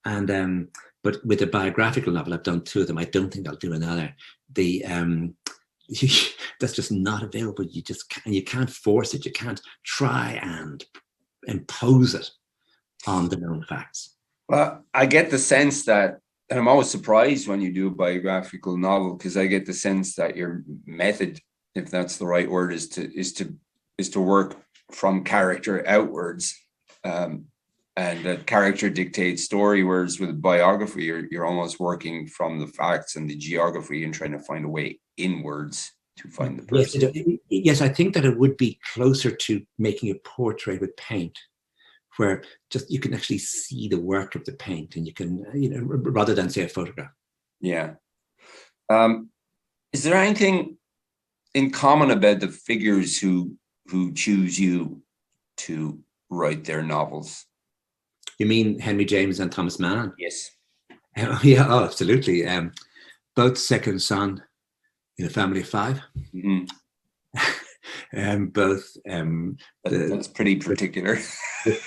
Speaker 6: And but with a biographical novel, I've done 2 of them. I don't think I'll do another. That's just not available. You can't force it. You can't try and impose it on the known facts.
Speaker 5: Well, I get the sense that, and I'm always surprised when you do a biographical novel, because I get the sense that your method, if that's the right word, is to work from character outwards, and that character dictates story. Whereas with a biography, you're almost working from the facts and the geography and trying to find a way inwards to find the person.
Speaker 6: Yes, I think that it would be closer to making a portrait with paint, where just you can actually see the work of the paint, and you can, rather than say a photograph.
Speaker 5: Yeah. Is there anything in common about the figures who choose you to write their novels?
Speaker 6: You mean Henry James and Thomas Mann?
Speaker 5: Yes.
Speaker 6: Yeah, absolutely. Both second son in a family of 5.
Speaker 5: Mm-hmm.
Speaker 6: Both.
Speaker 5: That's pretty particular.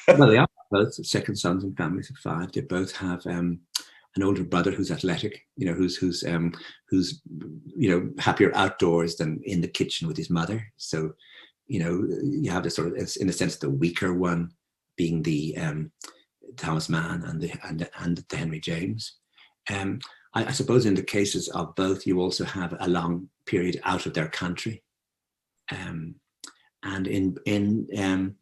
Speaker 6: Well, they are both second sons in families of 5. They both have an older brother who's athletic, who's happier outdoors than in the kitchen with his mother. So, you have this sort of, in a sense, the weaker one being the Thomas Mann and the Henry James. I suppose in the cases of both, you also have a long period out of their country. And in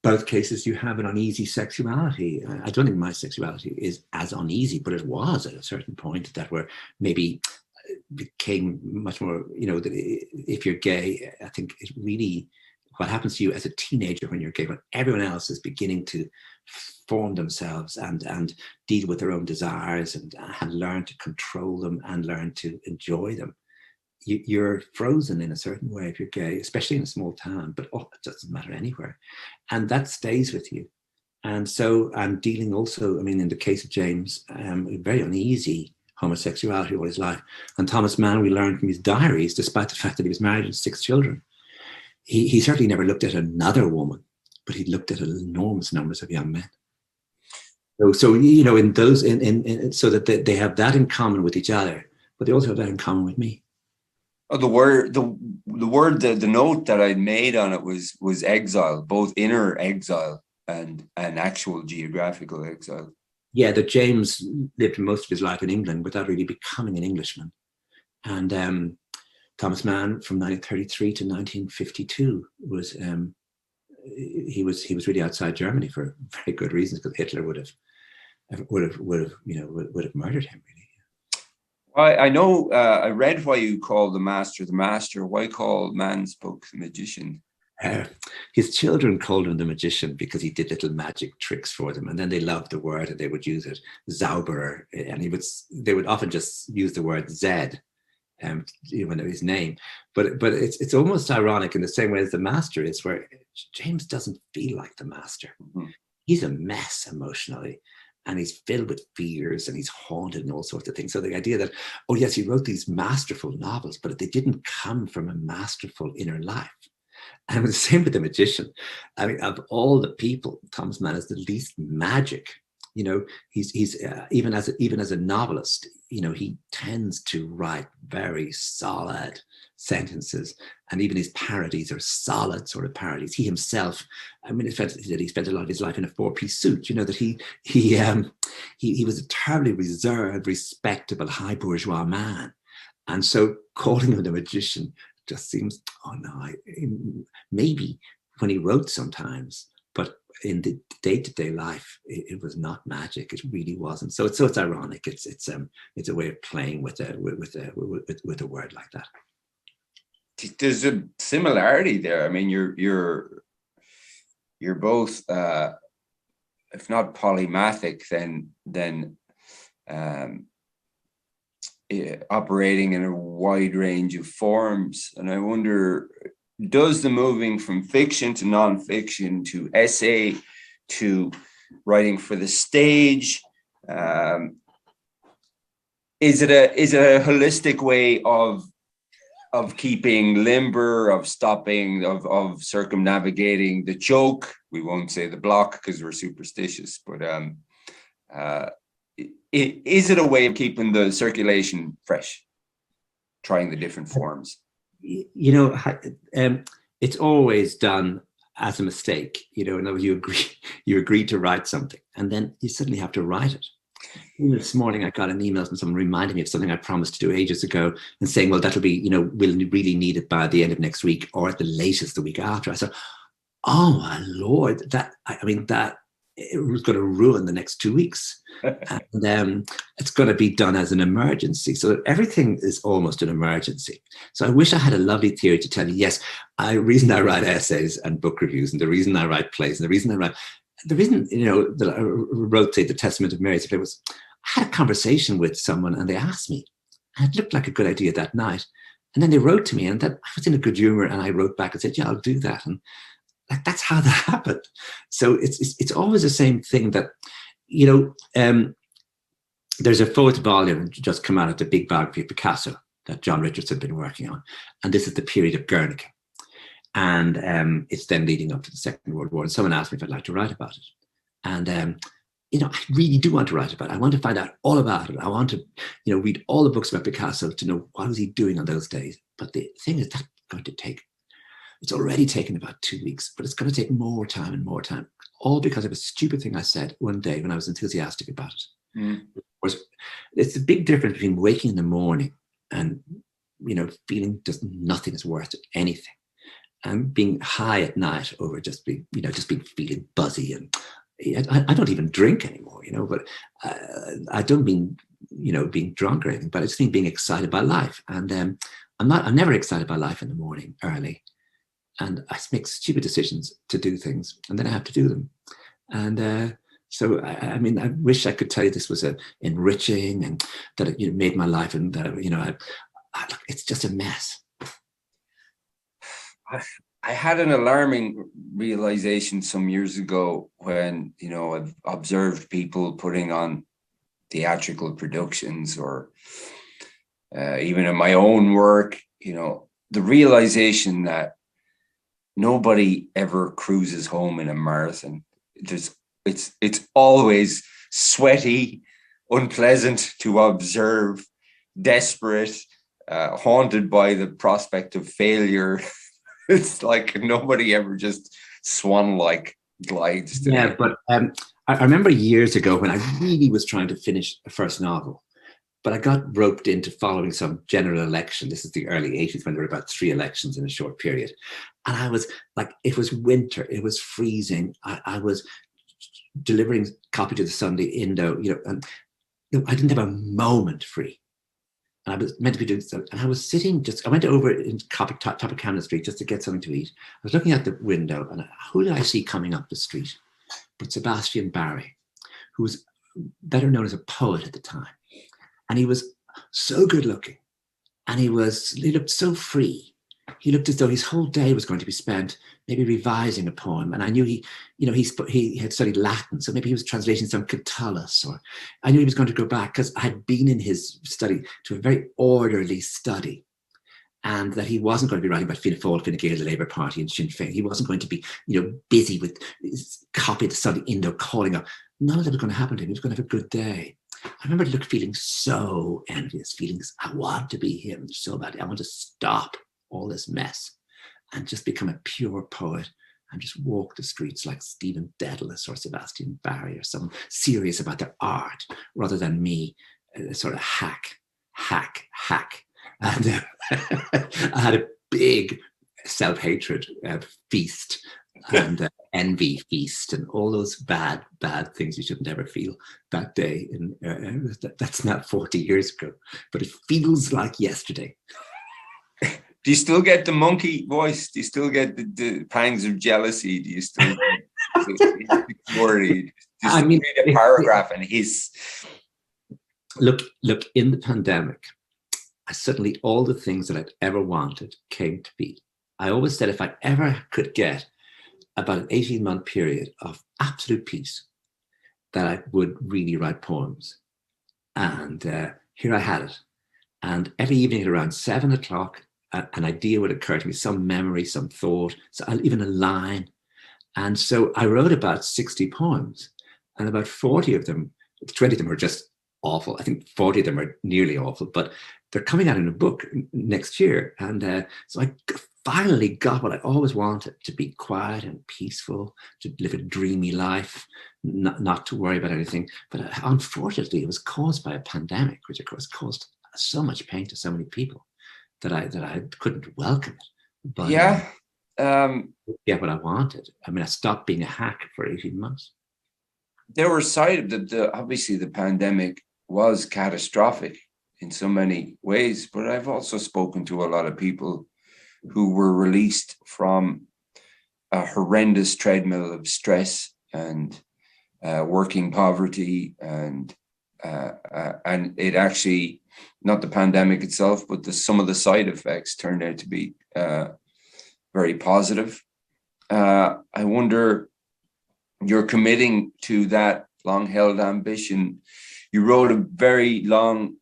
Speaker 6: both cases you have an uneasy sexuality. I don't think my sexuality is as uneasy, but it was at a certain point that were maybe became much more, that if you're gay, I think it really, what happens to you as a teenager when you're gay, when everyone else is beginning to form themselves and deal with their own desires and learn to control them and learn to enjoy them. You're frozen in a certain way if you're gay, especially in a small town, but it doesn't matter anywhere. And that stays with you. And so I'm dealing also, in the case of James, very uneasy homosexuality all his life. And Thomas Mann, we learned from his diaries, despite the fact that he was married and 6 children, he certainly never looked at another woman, but he looked at enormous numbers of young men. So in those, so that they have that in common with each other, but they also have that in common with me.
Speaker 5: Oh, the note that I made on it was exile, both inner exile and actual geographical exile.
Speaker 6: Yeah, that James lived most of his life in England without really becoming an Englishman. And Thomas Mann from 1933 to 1952 was he was really outside Germany for very good reasons, because Hitler would have murdered him, really.
Speaker 5: I know, I read why you call the master. Why call Mann's book the magician?
Speaker 6: His children called him the magician because he did little magic tricks for them, and then they loved the word and they would use it, Zauberer, and they would often just use the word Zed, when it was his name. But it's almost ironic in the same way as the master is, where James doesn't feel like the master. Mm-hmm. He's a mess emotionally. And he's filled with fears and he's haunted and all sorts of things. So the idea that, oh yes, he wrote these masterful novels, but they didn't come from a masterful inner life. And the same with the magician. Of all the people, Thomas Mann is the least magic. He's even as a novelist, he tends to write very solid sentences, and even his parodies are solid sort of parodies. He himself, he spent a lot of his life in a 4-piece suit. That he was a terribly reserved, respectable, high bourgeois man, and so calling him the magician just seems, maybe when he wrote sometimes, but in the day-to-day life, it was not magic. It really wasn't. So it's ironic. It's a way of playing with a word like that.
Speaker 5: There's a similarity there. You're both, if not polymathic, then operating in a wide range of forms. And I wonder, does the moving from fiction to nonfiction to essay to writing for the stage, is it a holistic way of keeping limber, of stopping, of circumnavigating the choke? We won't say the block because we're superstitious, but is it a way of keeping the circulation fresh, trying the different forms?
Speaker 6: It's always done as a mistake. In other words, you agree to write something, and then you suddenly have to write it. This morning, I got an email from someone reminding me of something I promised to do ages ago, and saying, "Well, that'll be, we'll really need it by the end of next week, or at the latest the week after." I said, "Oh my Lord, that it was going to ruin the next 2 weeks." And it's going to be done as an emergency. So everything is almost an emergency. So I wish I had a lovely theory to tell you, yes, the reason I write essays and book reviews, and the reason I write plays, and the reason that I wrote, say, The Testament of Mary was, I had a conversation with someone and they asked me, and it looked like a good idea that night. And then they wrote to me, and then I was in a good humor, and I wrote back and said, yeah, I'll do that. And that's how that happened. So it's always the same thing that, there's a 4th volume just come out of the big biography of Picasso that John Richards had been working on. And this is the period of Guernica. And it's then leading up to the Second World War. And someone asked me if I'd like to write about it. And, I really do want to write about it. I want to find out all about it. I want to, read all the books about Picasso to know what was he doing on those days. But the thing is, that's going to take, it's already taken about 2 weeks, but it's going to take more time and more time. All because of a stupid thing I said one day when I was enthusiastic about it. Mm. It's a big difference between waking in the morning and, feeling just nothing is worth anything, and being high at night over just being feeling buzzy. And I don't even drink anymore, but I don't mean, being drunk or anything, but I just mean being excited by life. And I'm never excited by life in the morning early. And I make stupid decisions to do things, and then I have to do them. And so, I mean, I wish I could tell you this was enriching and that it made my life, and that, it's just a mess.
Speaker 5: I had an alarming realization some years ago when, I've observed people putting on theatrical productions, or even in my own work, the realization that nobody ever cruises home in a marathon. It's always sweaty, unpleasant to observe, desperate, haunted by the prospect of failure. It's like nobody ever just swan-like glides.
Speaker 6: Yeah, but I remember years ago when I really was trying to finish a first novel, but I got roped into following some general election. This is the early 80s, when there were about 3 elections in a short period. And I was like, it was winter, it was freezing. I was delivering copy to the Sunday Indo, and I didn't have a moment free. And I was meant to be doing stuff. And I was sitting I went over in top of Camden Street just to get something to eat. I was looking out the window, and who did I see coming up the street? But Sebastian Barry, who was better known as a poet at the time. And he was so good looking, and he looked so free. He looked as though his whole day was going to be spent maybe revising a poem. And I knew he had studied Latin, so maybe he was translating some Catullus, or I knew he was going to go back, because I had been in his study to a very orderly study, and that he wasn't going to be writing about Fianna Fáil, Fine Gael, the Labour Party, and Sinn Féin. He wasn't going to be, busy with his copy of the Sunday Indo, calling up. None of that was going to happen to him. He was going to have a good day. I remember feeling so envious, feelings, I want to be him so badly. I want to stop all this mess and just become a pure poet and just walk the streets like Stephen Dedalus or Sebastian Barry, or someone serious about their art, rather than me, sort of hack. And I had a big self-hatred feast and envy feast, and all those bad things you shouldn't ever feel that day. And that's not 40 years ago, but it feels like yesterday.
Speaker 5: Do you still get the monkey voice? Do you still get the pangs of jealousy? Do you still get insecurity? I mean, read a paragraph and hiss.
Speaker 6: Look, in the pandemic, suddenly all the things that I'd ever wanted came to be. I always said if I ever could get about an 18-month period of absolute peace, that I would really write poems. And here I had it. And every evening at around 7 o'clock, an idea would occur to me, some memory, some thought, even a line. And so I wrote about 60 poems, and about 20 of them are just awful. I think 40 of them are nearly awful, but they're coming out in a book next year. And so I finally got what I always wanted, to be quiet and peaceful, to live a dreamy life, not to worry about anything. But unfortunately, it was caused by a pandemic, which of course caused so much pain to so many people, that I couldn't welcome it. But get what I wanted. I mean, I stopped being a hack for 18 months.
Speaker 5: There were obviously the pandemic was catastrophic in so many ways, but I've also spoken to a lot of people who were released from a horrendous treadmill of stress and working poverty, and it actually, not the pandemic itself, but some of the side effects turned out to be very positive. I wonder, you're committing to that long-held ambition. You wrote a very long,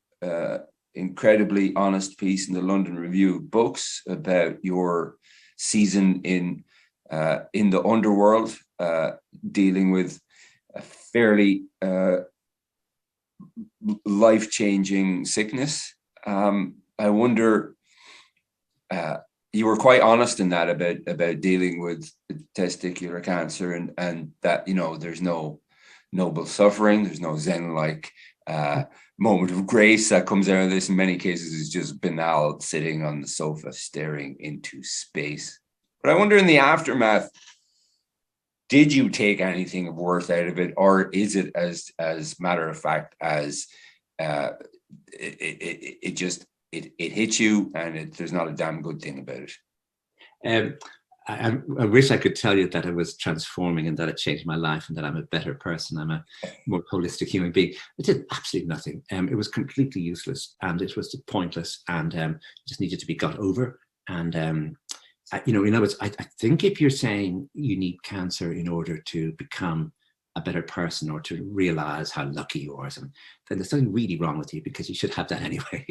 Speaker 5: incredibly honest piece in the London Review of Books about your season in the underworld, dealing with a fairly life-changing sickness. I wonder, you were quite honest in that about dealing with testicular cancer, and that, there's no noble suffering, there's no Zen-like moment of grace that comes out of this. In many cases, it's just banal sitting on the sofa staring into space. But I wonder, in the aftermath, did you take anything of worth out of it, or is it as matter of fact as it hits you and there's not a damn good thing about it?
Speaker 6: I wish I could tell you that I was transforming and that it changed my life and that I'm a better person. I'm a more holistic human being. It did absolutely nothing. It was completely useless and it was pointless and just needed to be got over. And I think if you're saying you need cancer in order to become a better person or to realize how lucky you are, then there's something really wrong with you, because you should have that anyway.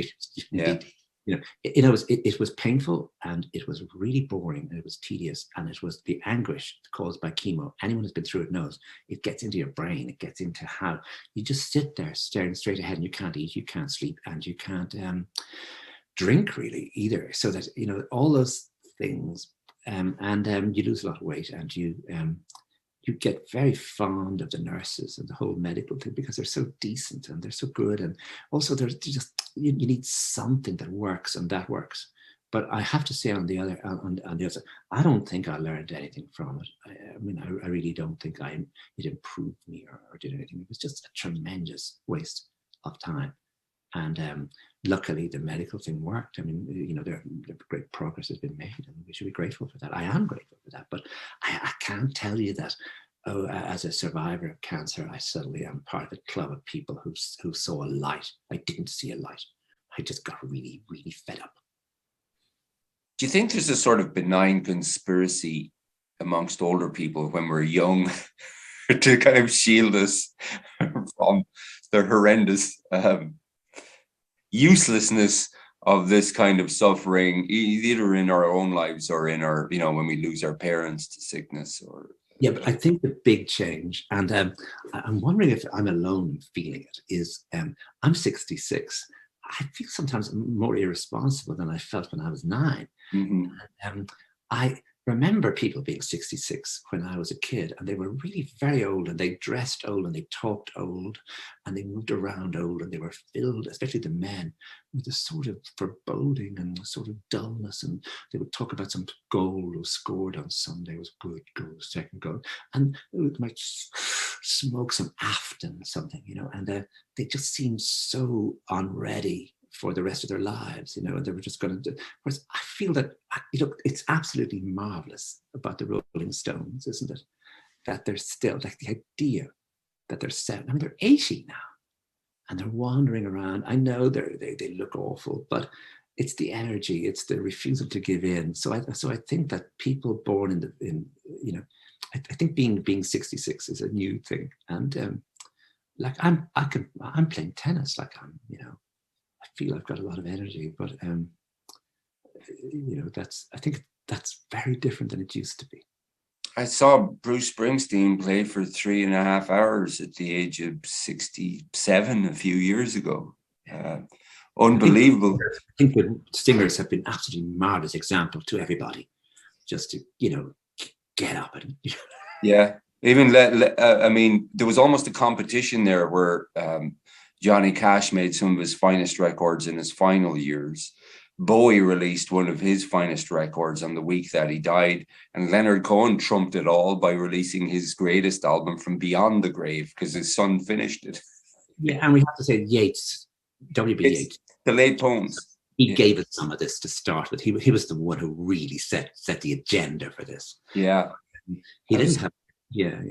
Speaker 6: It was painful and it was really boring and it was tedious, and it was the anguish caused by chemo. Anyone who's been through it knows it gets into your brain. It gets into how you just sit there staring straight ahead, and you can't eat, you can't sleep, and you can't drink really either. So that, all those things, and you lose a lot of weight, and you get very fond of the nurses and the whole medical thing, because they're so decent and they're so good. And also there's just, you need something that works, and that works. But I have to say, on the other side, I don't think I learned anything from it. I really don't think it improved me or did anything. It was just a tremendous waste of time. And luckily, the medical thing worked. Great progress has been made, and we should be grateful for that. I am grateful for that, but I can't tell you that, as a survivor of cancer, I suddenly am part of a club of people who saw a light. I didn't see a light. I just got really, really fed up.
Speaker 5: Do you think there's a sort of benign conspiracy amongst older people when we're young to kind of shield us from the horrendous uselessness of this kind of suffering, either in our own lives or in our, when we lose our parents to sickness? Or
Speaker 6: yeah, but I think the big change, and I'm wondering if I'm alone in feeling it, is I'm 66. I feel sometimes more irresponsible than I felt when I was 9.
Speaker 5: Mm-hmm.
Speaker 6: I remember people being 66 when I was a kid, and they were really very old, and they dressed old, and they talked old, and they moved around old, and they were filled, especially the men, with a sort of foreboding and a sort of dullness. And they would talk about some goal was scored on Sunday, was good goal, second goal, and they might smoke some Afton or something, and they just seemed so unready for the rest of their lives, and they were just going to do. Whereas I feel that, it's absolutely marvelous about the Rolling Stones, isn't it? That they're still, like, the idea that they're 7, they're 80 now, and they're wandering around. I know they look awful, but it's the energy, it's the refusal to give in. So I think that people born I think being 66 is a new thing, and like I'm playing tennis, like I feel I've got a lot of energy, but I think that's very different than it used to be.
Speaker 5: I saw Bruce Springsteen play for 3.5 hours at the age of 67 a few years ago. Unbelievable.
Speaker 6: I think the singers have been absolutely marvelous example to everybody, just to get up and
Speaker 5: yeah. Even there was almost a competition there where Johnny Cash made some of his finest records in his final years. Bowie released one of his finest records on the week that he died, and Leonard Cohen trumped it all by releasing his greatest album, From Beyond the Grave, because his son finished it.
Speaker 6: Yeah, and we have to say Yeats, W.B. Yeats,
Speaker 5: the late poems.
Speaker 6: He gave us some of this to start with. He was the one who really set the agenda for this.
Speaker 5: Yeah,
Speaker 6: he didn't have. Yeah.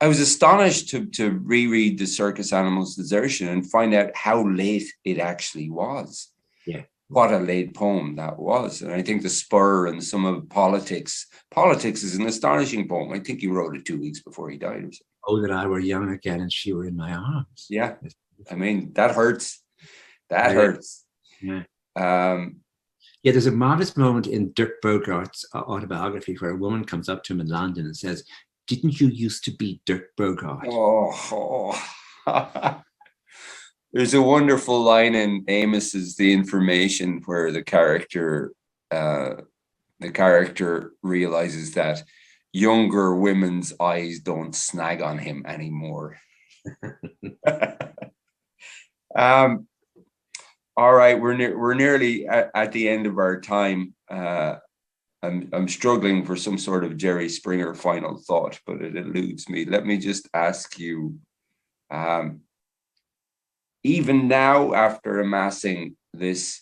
Speaker 5: I was astonished to reread The Circus Animals' Desertion and find out how late it actually was.
Speaker 6: Yeah.
Speaker 5: What a late poem that was. And I think The Spur and some of Politics is an astonishing poem. I think he wrote it 2 weeks before he died or something.
Speaker 6: Oh, that I were young again and she were in my arms.
Speaker 5: Yeah. That hurts. That hurts.
Speaker 6: Yeah. There's a modest moment in Dirk Bogart's autobiography where a woman comes up to him in London and says, "Didn't you used to be Dirk Bogart?"
Speaker 5: Oh. There's a wonderful line in Amos's The Information where the character realizes that younger women's eyes don't snag on him anymore. All right, we're nearly at the end of our time. I'm struggling for some sort of Jerry Springer final thought, but it eludes me. Let me just ask you, even now, after amassing this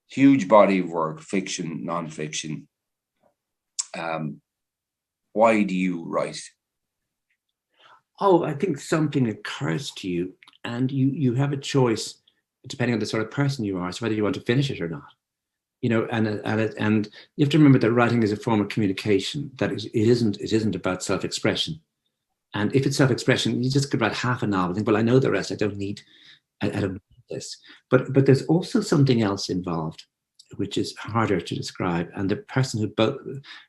Speaker 5: huge body of work, fiction, non-fiction, why do you write?
Speaker 6: Oh, I think something occurs to you, and you have a choice depending on the sort of person you are, as whether you want to finish it or not. And you have to remember that writing is a form of communication. That it isn't about self-expression. And if it's self-expression, you just could write half a novel and think, well, I know the rest. I don't need this. But there's also something else involved, which is harder to describe. And the person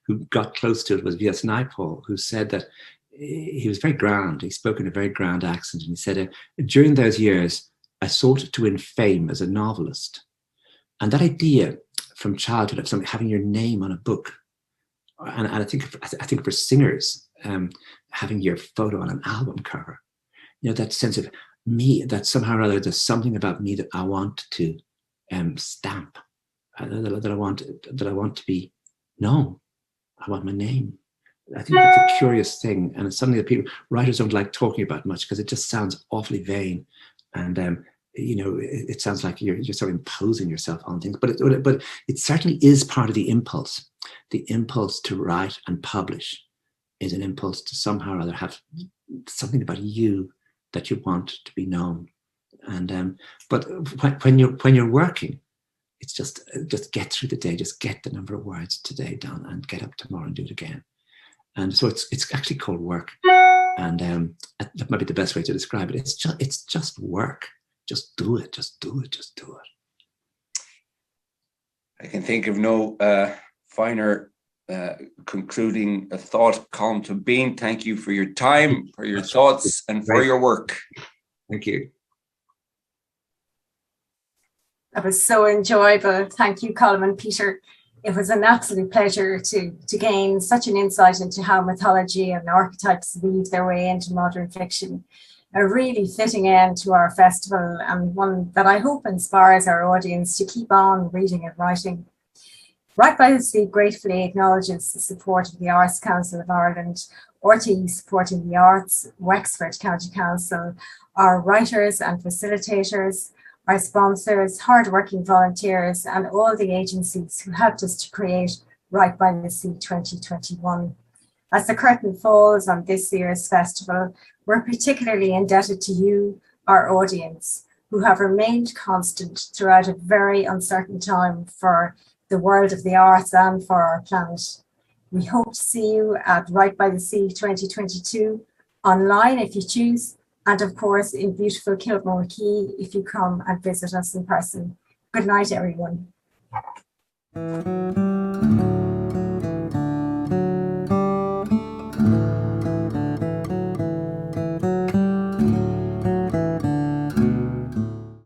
Speaker 6: who got close to it was V.S. Naipaul, who said that he was very grand. He spoke in a very grand accent, and he said, during those years, I sought to win fame as a novelist. And that idea from childhood of something having your name on a book, and I think for singers, having your photo on an album cover, that sense of me, that somehow or other there's something about me that I want to stamp, that I want to be known. I want my name. I think that's a curious thing, and it's something that writers don't like talking about much because it just sounds awfully vain, and it sounds like you're sort of imposing yourself on things. But it certainly is part of the impulse. The impulse to write and publish is an impulse to somehow or other have something about you that you want to be known. And but when you're working, it's just get through the day, just get the number of words today done, and get up tomorrow and do it again. And so it's actually called work, and that might be the best way to describe it. It's just work. Just do it. Just do it. Just do it.
Speaker 5: I can think of no finer concluding a thought. Colm Tóibín, thank you for your time, for your thoughts, and for your work.
Speaker 6: Thank you.
Speaker 4: That was so enjoyable. Thank you, Colm and Peter. It was an absolute pleasure to gain such an insight into how mythology and archetypes weave their way into modern fiction. A really fitting end to our festival, and one that I hope inspires our audience to keep on reading and writing. Right by the Sea gratefully acknowledges the support of the Arts Council of Ireland, RTE supporting the arts, Wexford County Council, our writers and facilitators, our sponsors, hardworking volunteers, and all the agencies who helped us to create Right by the Sea 2021. As the curtain falls on this year's festival, we're particularly indebted to you, our audience, who have remained constant throughout a very uncertain time for the world of the arts and for our planet. We hope to see you at Right by the Sea 2022, online if you choose, and of course in beautiful Kilmore Quay if you come and visit us in person. Good night, everyone.